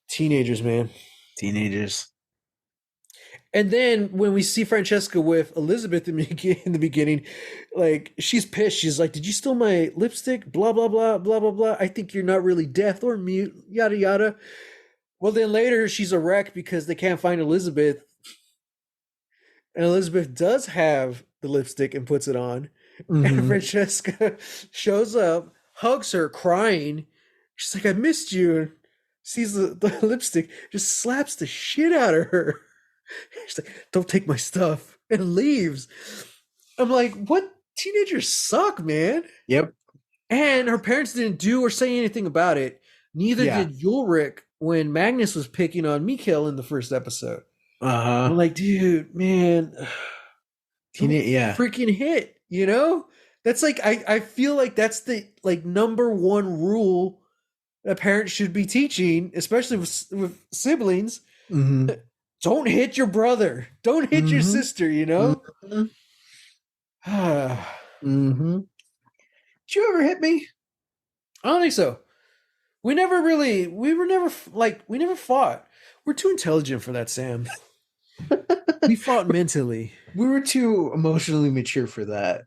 teenagers, man. Teenagers. And then when we see Francesca with Elizabeth in the beginning, like she's pissed. She's like, "Did you steal my lipstick?" Blah blah blah blah blah blah. I think you're not really deaf or mute. Yada yada. Well, then later she's a wreck because they can't find Elizabeth, and Elizabeth does have the lipstick and puts it on. And Mm-hmm. Francesca shows up, hugs her, crying. She's like, "I missed you." And sees the lipstick, just slaps the shit out of her. She's like, "Don't take my stuff," and leaves. I'm like, what? Teenagers suck, man. Yep. And her parents didn't do or say anything about it. Neither Yeah. did Ulrich when Magnus was picking on Mikhail in the first episode. I'm Uh-huh. like, dude, man, don't Yeah. freaking hit, you know? That's like I feel like that's the like number one rule a parent should be teaching, especially with siblings. Mm-hmm. Don't hit your brother. Don't hit your Mm-hmm. sister, you know? Mm-hmm. I Mm-hmm. Did you ever hit me? don't think so. We never fought. We're too intelligent for that, Sam. We fought mentally. We were too emotionally mature for that,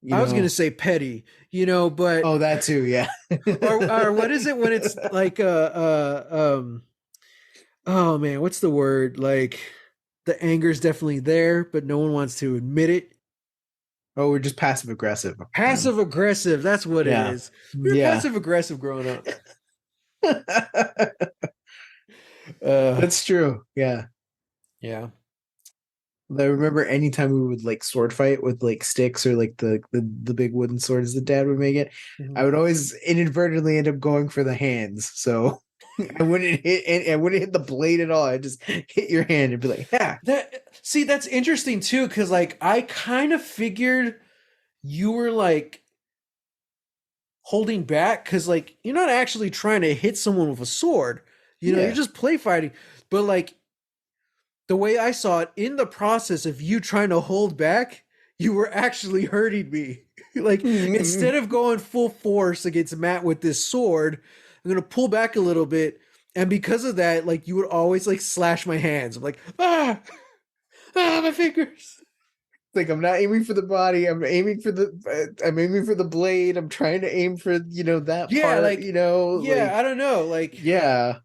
you I was gonna know. say petty, you know, but Oh, that too, yeah. or what is it when it's like oh man, what's the word? Like the anger's definitely there, but no one wants to admit it. Oh, we're just passive aggressive. Passive aggressive, that's what it Yeah. is. We were Yeah. passive aggressive growing up. Uh That's true. Yeah. yeah. I remember anytime we would like sword fight with like sticks or like the big wooden swords the dad would make it, I Mhm. would always inadvertently end up going for the hands. So I wouldn't hit the blade at all. I just hit your hand and be like, yeah. That see, that's interesting too, because like I kind of figured you were like holding back because like you're not actually trying to hit someone with a sword. You know, you're Yeah. just play fighting. But like the way I saw it, in the process of you trying to hold back, you were actually hurting me. Like instead of going full force against Matt with this sword, I'm gonna pull back a little bit. And because of that, like you would always like slash my hands. I'm like, my fingers. Like I'm not aiming for the body. I'm aiming for the blade. I'm trying to aim for, that Yeah, part, like yeah, like I don't know, like yeah.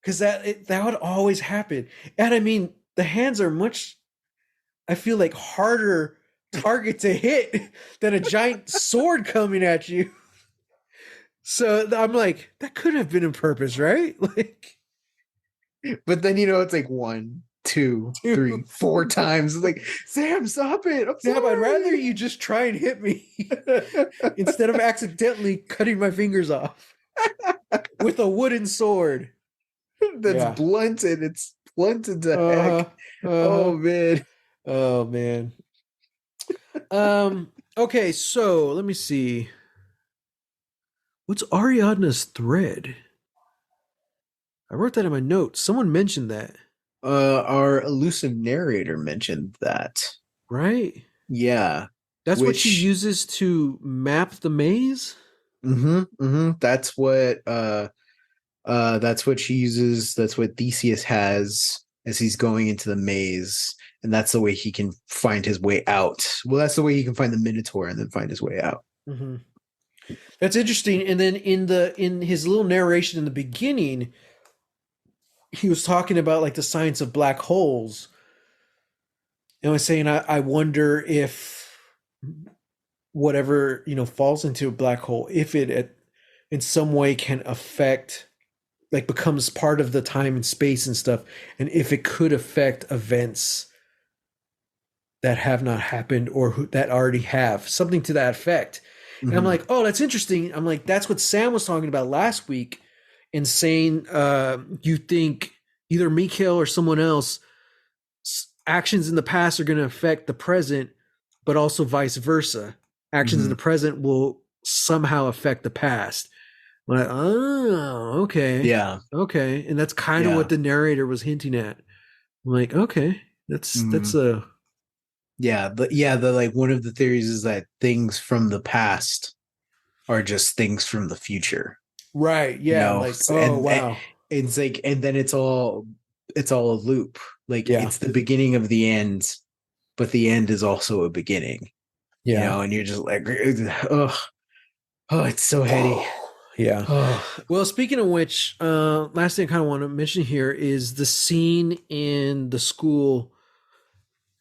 because that would always happen. And I mean, the hands are much, I feel like, harder target to hit than a giant sword coming at you. So I'm like, that could have been on purpose, right? Like, But then it's like one, two, three, dude, four times. It's like, Sam, stop it. I'm Sam, I'd rather sorry. you just try and hit me instead of accidentally cutting my fingers off with a wooden sword. That's Yeah. blunted. It's blunted to Uh heck. huh. Uh huh. Oh man. Oh man. Okay, so let me see. What's Ariadne's thread? I wrote that in my notes. Someone mentioned that, Our elusive narrator mentioned that. right? Yeah. That's what she Which uses to map the maze. that's what she uses. That's what Theseus has as he's going into the maze. And that's the way he can find his way out. Well, that's the way he can find the Minotaur and then find his way out. Mm-hmm. That's interesting. And then in his little narration in the beginning, he was talking about like the science of black holes, and was saying, I wonder if whatever falls into a black hole, if it in some way can affect, like becomes part of the time and space and stuff, and if it could affect events that have not happened or that already have, something to that effect. And I'm Hmm. like, oh, that's interesting. I'm like, that's what Sam was talking about last week in saying you think either Mikhail or someone else actions in the past are going to affect the present, but also vice versa. Actions in Hmm. the present will somehow affect the past. I'm like, oh, okay, Yeah. okay, and that's kind of what Yeah. the narrator was hinting at. I'm like, okay, that's Hmm. a Yeah. But yeah, the like one of the theories is that things from the past are just things from the future. right. You Yeah, I'm know, like, oh and wow, it's like, and then it's all a loop. Like yeah, it's the beginning of the end, but the end is also a beginning. yeah, And you're just like, oh, oh, it's so heady. yeah. Oh, Well, speaking of which, last thing I kind of want to mention here is the scene in the school.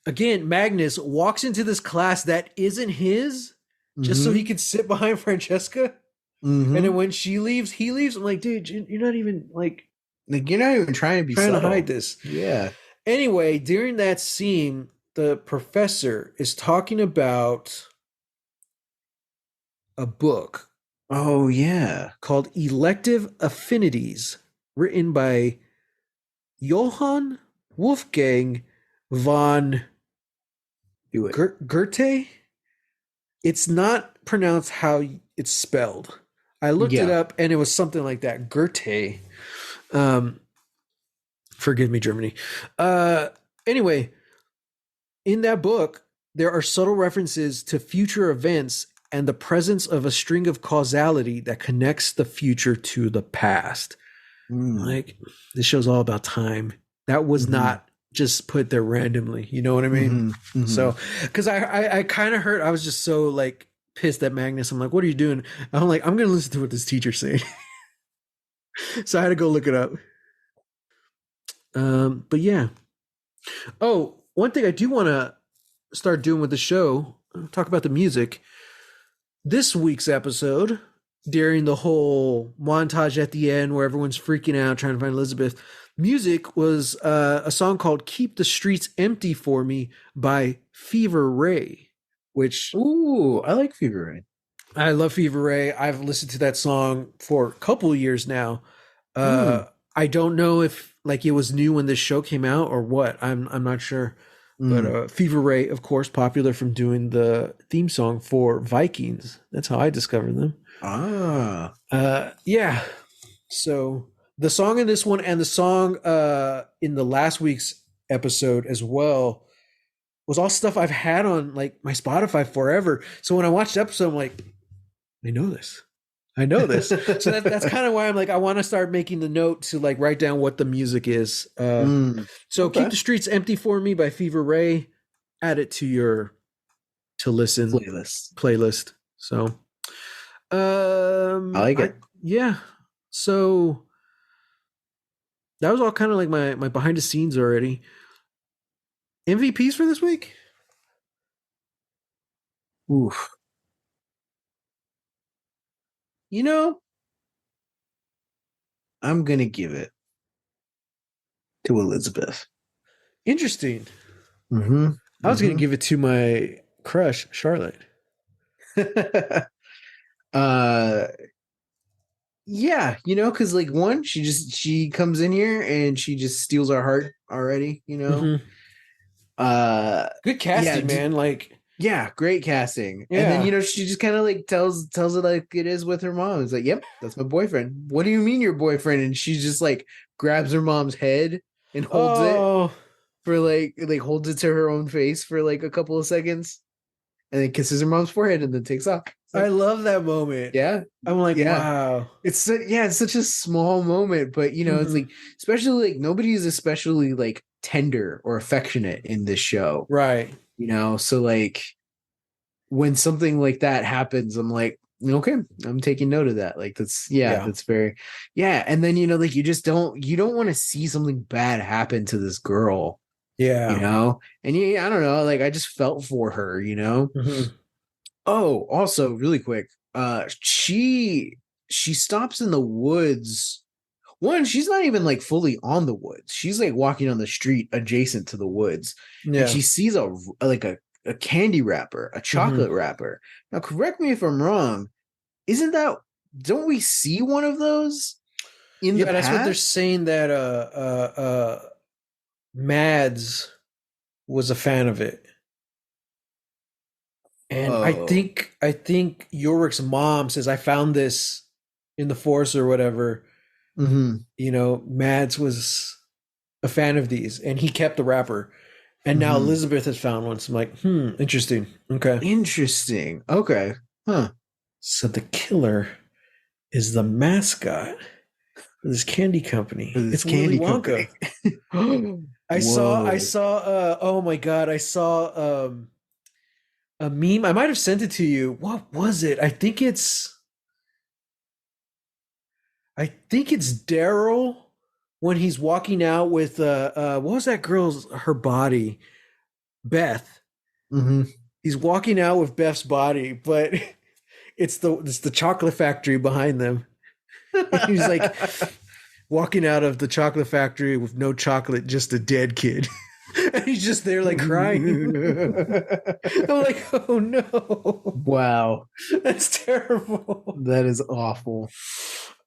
Again, Magnus walks into this class that isn't his just so he mm-hmm, can sit behind Francesca. And then mm-hmm. when she leaves, he leaves. I'm like, dude, you're not even like Like you're not even trying to be trying to hide subtle. this. Yeah. Anyway, during that scene, the professor is talking about a book Oh yeah. called Elective Affinities, written by Johann Wolfgang von Do it. Goethe. It's not pronounced how it's spelled. I looked it Yeah. up and it was something like that. Goethe. Um, Forgive me, Germany. Uh, anyway, in that book, there are subtle references to future events and the presence of a string of causality that connects the future to the past. Mm. Like, this show's all about time. That was Mm-hmm. not just put there randomly. You know what I mean? Mm-hmm. Mm-hmm. So, because I kind of heard, I was just so like pissed at Magnus. I'm like, what are you doing? I'm like, I'm going to listen to what this teacher's saying. So I had to go look it up. But yeah. Oh, one thing I do want to start doing with the show, talk about the music. This week's episode, during the whole montage at the end where everyone's freaking out trying to find Elizabeth, music was a song called Keep the Streets Empty for Me by Fever Ray, which Ooh, I like Fever Rain. I love Fever Ray. I've listened to that song for a couple years now. Mm. I don't know if like it was new when this show came out or what. I'm not sure. But Mm. Fever Ray, of course, popular from doing the theme song for Vikings. That's how I discovered them. Ah. Yeah. So the song in this one and the song in the last week's episode as well was all stuff I've had on like my Spotify forever. So when I watched the episode, I'm like, I know this. I know this. So that's kind of why I'm like, I want to start making the note to like write down what the music is. Mm. So Keep Okay. the Streets Empty for Me by Fever Ray. Add it to your to listen Playlist. playlist. So I like I it. yeah. So that was all kind of like my behind the scenes already. MVPs for this week? Oof. You know, I'm gonna give it to Elizabeth. Interesting. Mm-hmm. I was gonna Mm-hmm. give it to my crush, Charlotte. uh yeah, because like one, she comes in here and she just steals our heart already. Mm-hmm. Uh Good yeah, casting, man. Like, yeah, great casting. And then yeah. she just kind of like tells it like it is with her mom. It's like, "Yep, that's my boyfriend." "What do you mean your boyfriend?" And she just like grabs her mom's head and holds it Oh, for like holds it to her own face for like a couple of seconds and then kisses her mom's forehead and then takes off. It's I like, love that moment. yeah. I'm like, Yeah. wow. It's such a small moment, but it's Mm-hmm. like especially like nobody is especially like tender or affectionate in this show. Right. So like when something like that happens, I'm like, okay, I'm taking note of that. Like Yeah. that's very, yeah. And then like you don't want to see something bad happen to this girl, Yeah. and yeah, I don't know, like I just felt for her. Mm-hmm. Oh, also really quick, she stops in the woods. one, she's not even like fully on the woods. She's like walking on the street adjacent to the woods, and Yeah. she sees a candy wrapper, a Hmm. chocolate wrapper. Now, correct me if I'm wrong. Isn't that don't we see one of those in the Yeah, that's what they're past? saying that Mads was a fan of it. And Oh. I think Yorick's mom says I found this in the forest or whatever. Hmm. You know, Mads was a fan of these and he kept the wrapper. And now Hmm. Elizabeth has found one. So I'm like, interesting. Okay. Interesting. Okay. Huh. So the killer is the mascot for this candy For company. this It's Willy candy company. Wonka. I Whoa. saw oh my god, I saw a meme. I might have sent it to you. What was it? I think it's Daryl when he's walking out with what was that girl's her body? Beth. Hmm. He's walking out with Beth's body, but it's the chocolate factory behind them. He's like walking out of the chocolate factory with no chocolate, just a dead kid. And he's just there like crying. I'm like, oh no. Wow. That's terrible. That is awful.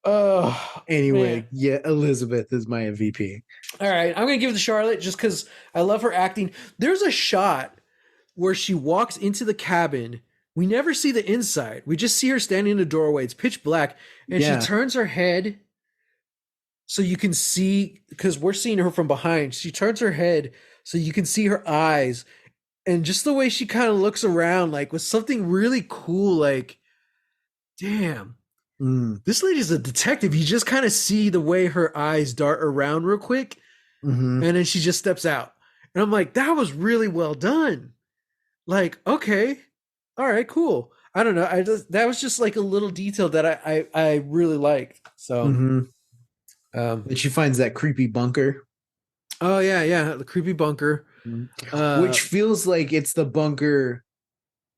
Oh man. Anyway, yeah, Elizabeth is my MVP. All right, I'm gonna give it to Charlotte just because I love her acting. There's a shot where she walks into the cabin. We never see the inside. We just see her standing in the doorway. It's pitch black, and she Yeah. turns her head so you can see because we're seeing her from behind. She turns her head so you can see her eyes, and just the way she kind of looks around, like with something really cool. Like, damn, Mm. this lady's a detective. You just kind of see the way her eyes dart around real quick, Hmm. and then she just steps out. And I'm like, that was really well done. Like, okay, all right, cool. I don't know. I just that was just like a little detail that I really liked. So, Hmm. um, And she finds that creepy bunker. oh yeah, yeah, the creepy bunker. Mhm. Uh, Which feels like it's the bunker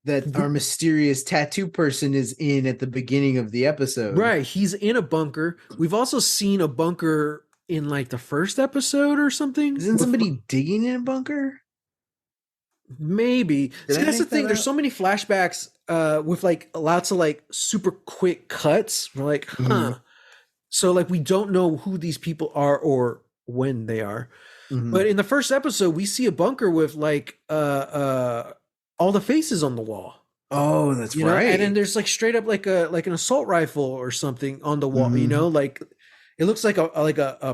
that our th- mysterious tattoo person is in at the beginning of the episode. right, he's in a bunker. We've also seen a bunker in like the first episode or something. Isn't somebody digging in a bunker? Maybe. Did See, I that's the make that thing. There's up? so many flashbacks with like lots of like super quick cuts. We're like, Hmm. huh. So like we don't know who these people are or when they are. But Hmm. in the first episode, we see a bunker with like all the faces on the wall. Oh, that's You know, and then right. there's like straight up like an assault rifle or something on the wall, you Hmm. know, like it looks like a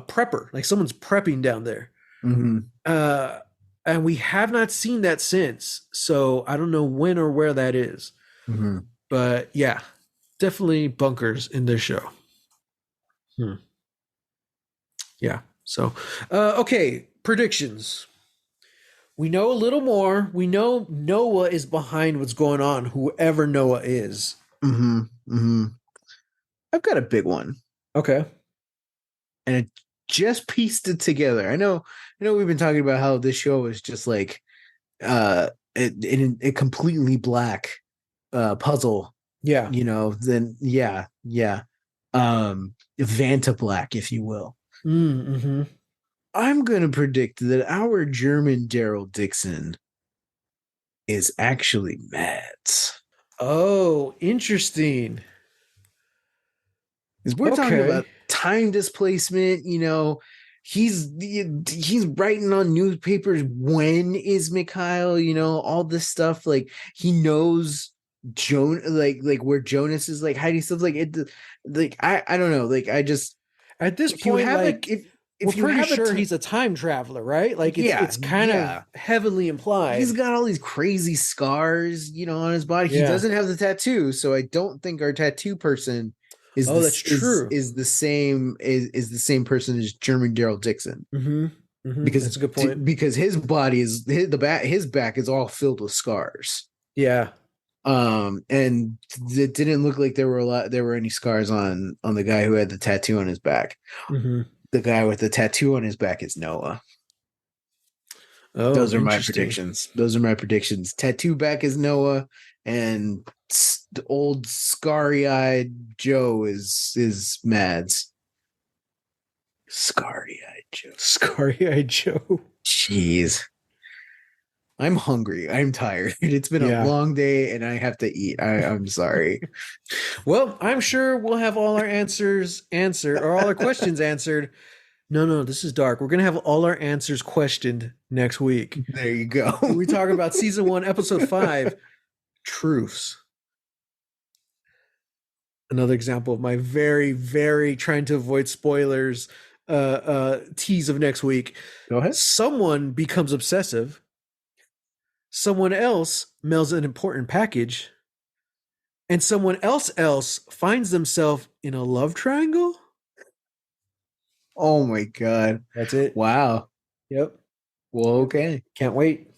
prepper, like someone's prepping down there. Hmm. Uh and we have not seen that since. So I don't know when or where that is. Hmm. But yeah, definitely bunkers in this show. Hmm. Yeah. So okay, predictions. We know a little more. We know Noah is behind what's going on, whoever Noah is. Hmm. Hmm. I've got a big one, Okay. and I just pieced it together. I know we've been talking about how this show is just like a completely black puzzle, Yeah. then yeah. Vanta black, if you will. Mm-hmm. I'm gonna predict that our German Daryl Dixon is actually Mads. Oh, interesting. Because we're talking Okay. about time displacement, he's writing on newspapers when is Mikhail, all this stuff. Like he knows Joan like where Jonas is like hiding stuff. Like it like I don't know. Like I just At this if you point, have a like we're if you pretty have a sure he's a time traveler, right? Like yeah, it's kind of yeah. heavily He's implied. got all these crazy scars, on his body. He Yeah. doesn't have the tattoo, so I don't think our tattoo person is Oh, that's this true. is the same person as German Daryl Dixon Mm-hmm. Mm-hmm. That's a good point. because his body is his back is all filled with scars. Yeah. And it didn't look like there were any scars on the guy who had the tattoo on his back. Mm-hmm. The guy with the tattoo on his back is Noah. Oh, Those are my interesting. predictions. Those are my predictions. Tattoo back is Noah, and the old scarry eyed Joe is Mads. Scary-eyed Joe. Scary-eyed Joe. Jeez. I'm hungry. I'm tired. It's been a Yeah. long day and I have to eat. I'm sorry. Well, I'm sure we'll have all our answers answered or all our questions answered. No, this is dark. We're going to have all our answers questioned next week. There you go. We talk about season 1, episode 5, Truths. Another example of my very, very trying to avoid spoilers tease of next week. Go ahead. Someone becomes obsessive. Someone else mails an important package. And someone else finds themselves in a love triangle. Oh my God. That's it. Wow. Yep. Well, okay. Can't wait.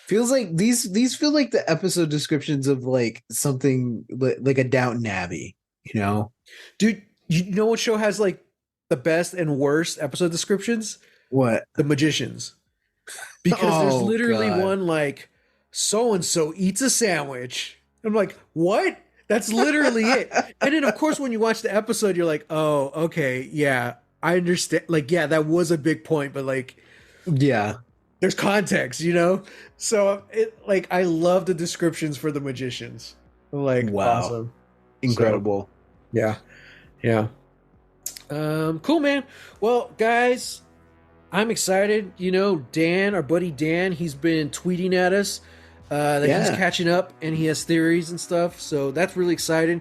Feels like these feel like the episode descriptions of like something like a Downton Abbey, you know? Dude, you know what show has like the best and worst episode descriptions? What? The Magicians. Because there's literally God. one like, so-and-so eats a sandwich. I'm like, what? That's literally it. And then, of course, when you watch the episode, you're like, oh, okay, yeah, I understand. Like, yeah, that was a big point, but like, yeah, there's context, you know? So, like, I love the descriptions for the Magicians. Like, wow. awesome. Incredible. So, yeah. Cool, man. Well, guys, I'm excited. You know, Dan, our buddy Dan, he's been tweeting at us that he's catching up and he has theories and stuff. So that's really exciting.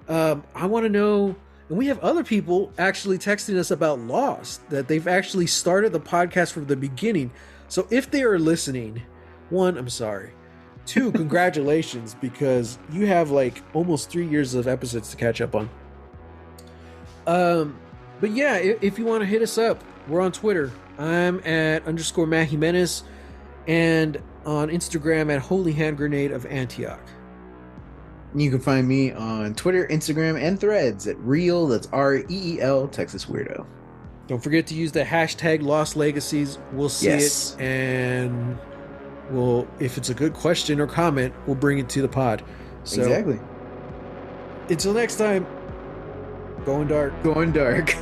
I want to know, and we have other people actually texting us about Lost, that they've actually started the podcast from the beginning. So if they are listening, 1, I'm sorry. 2, congratulations, because you have like almost 3 years of episodes to catch up on. But yeah, if you want to hit us up, we're on Twitter. I'm at _Matt Jimenez and on Instagram at Holy Hand Grenade of Antioch. You can find me on Twitter, Instagram, and Threads at Real, that's REEL, Texas Weirdo. Don't forget to use the hashtag Lost Legacies. We'll see it, and we'll, if it's a good question or comment, we'll bring it to the pod. So, exactly. Until next time, going dark. Going dark.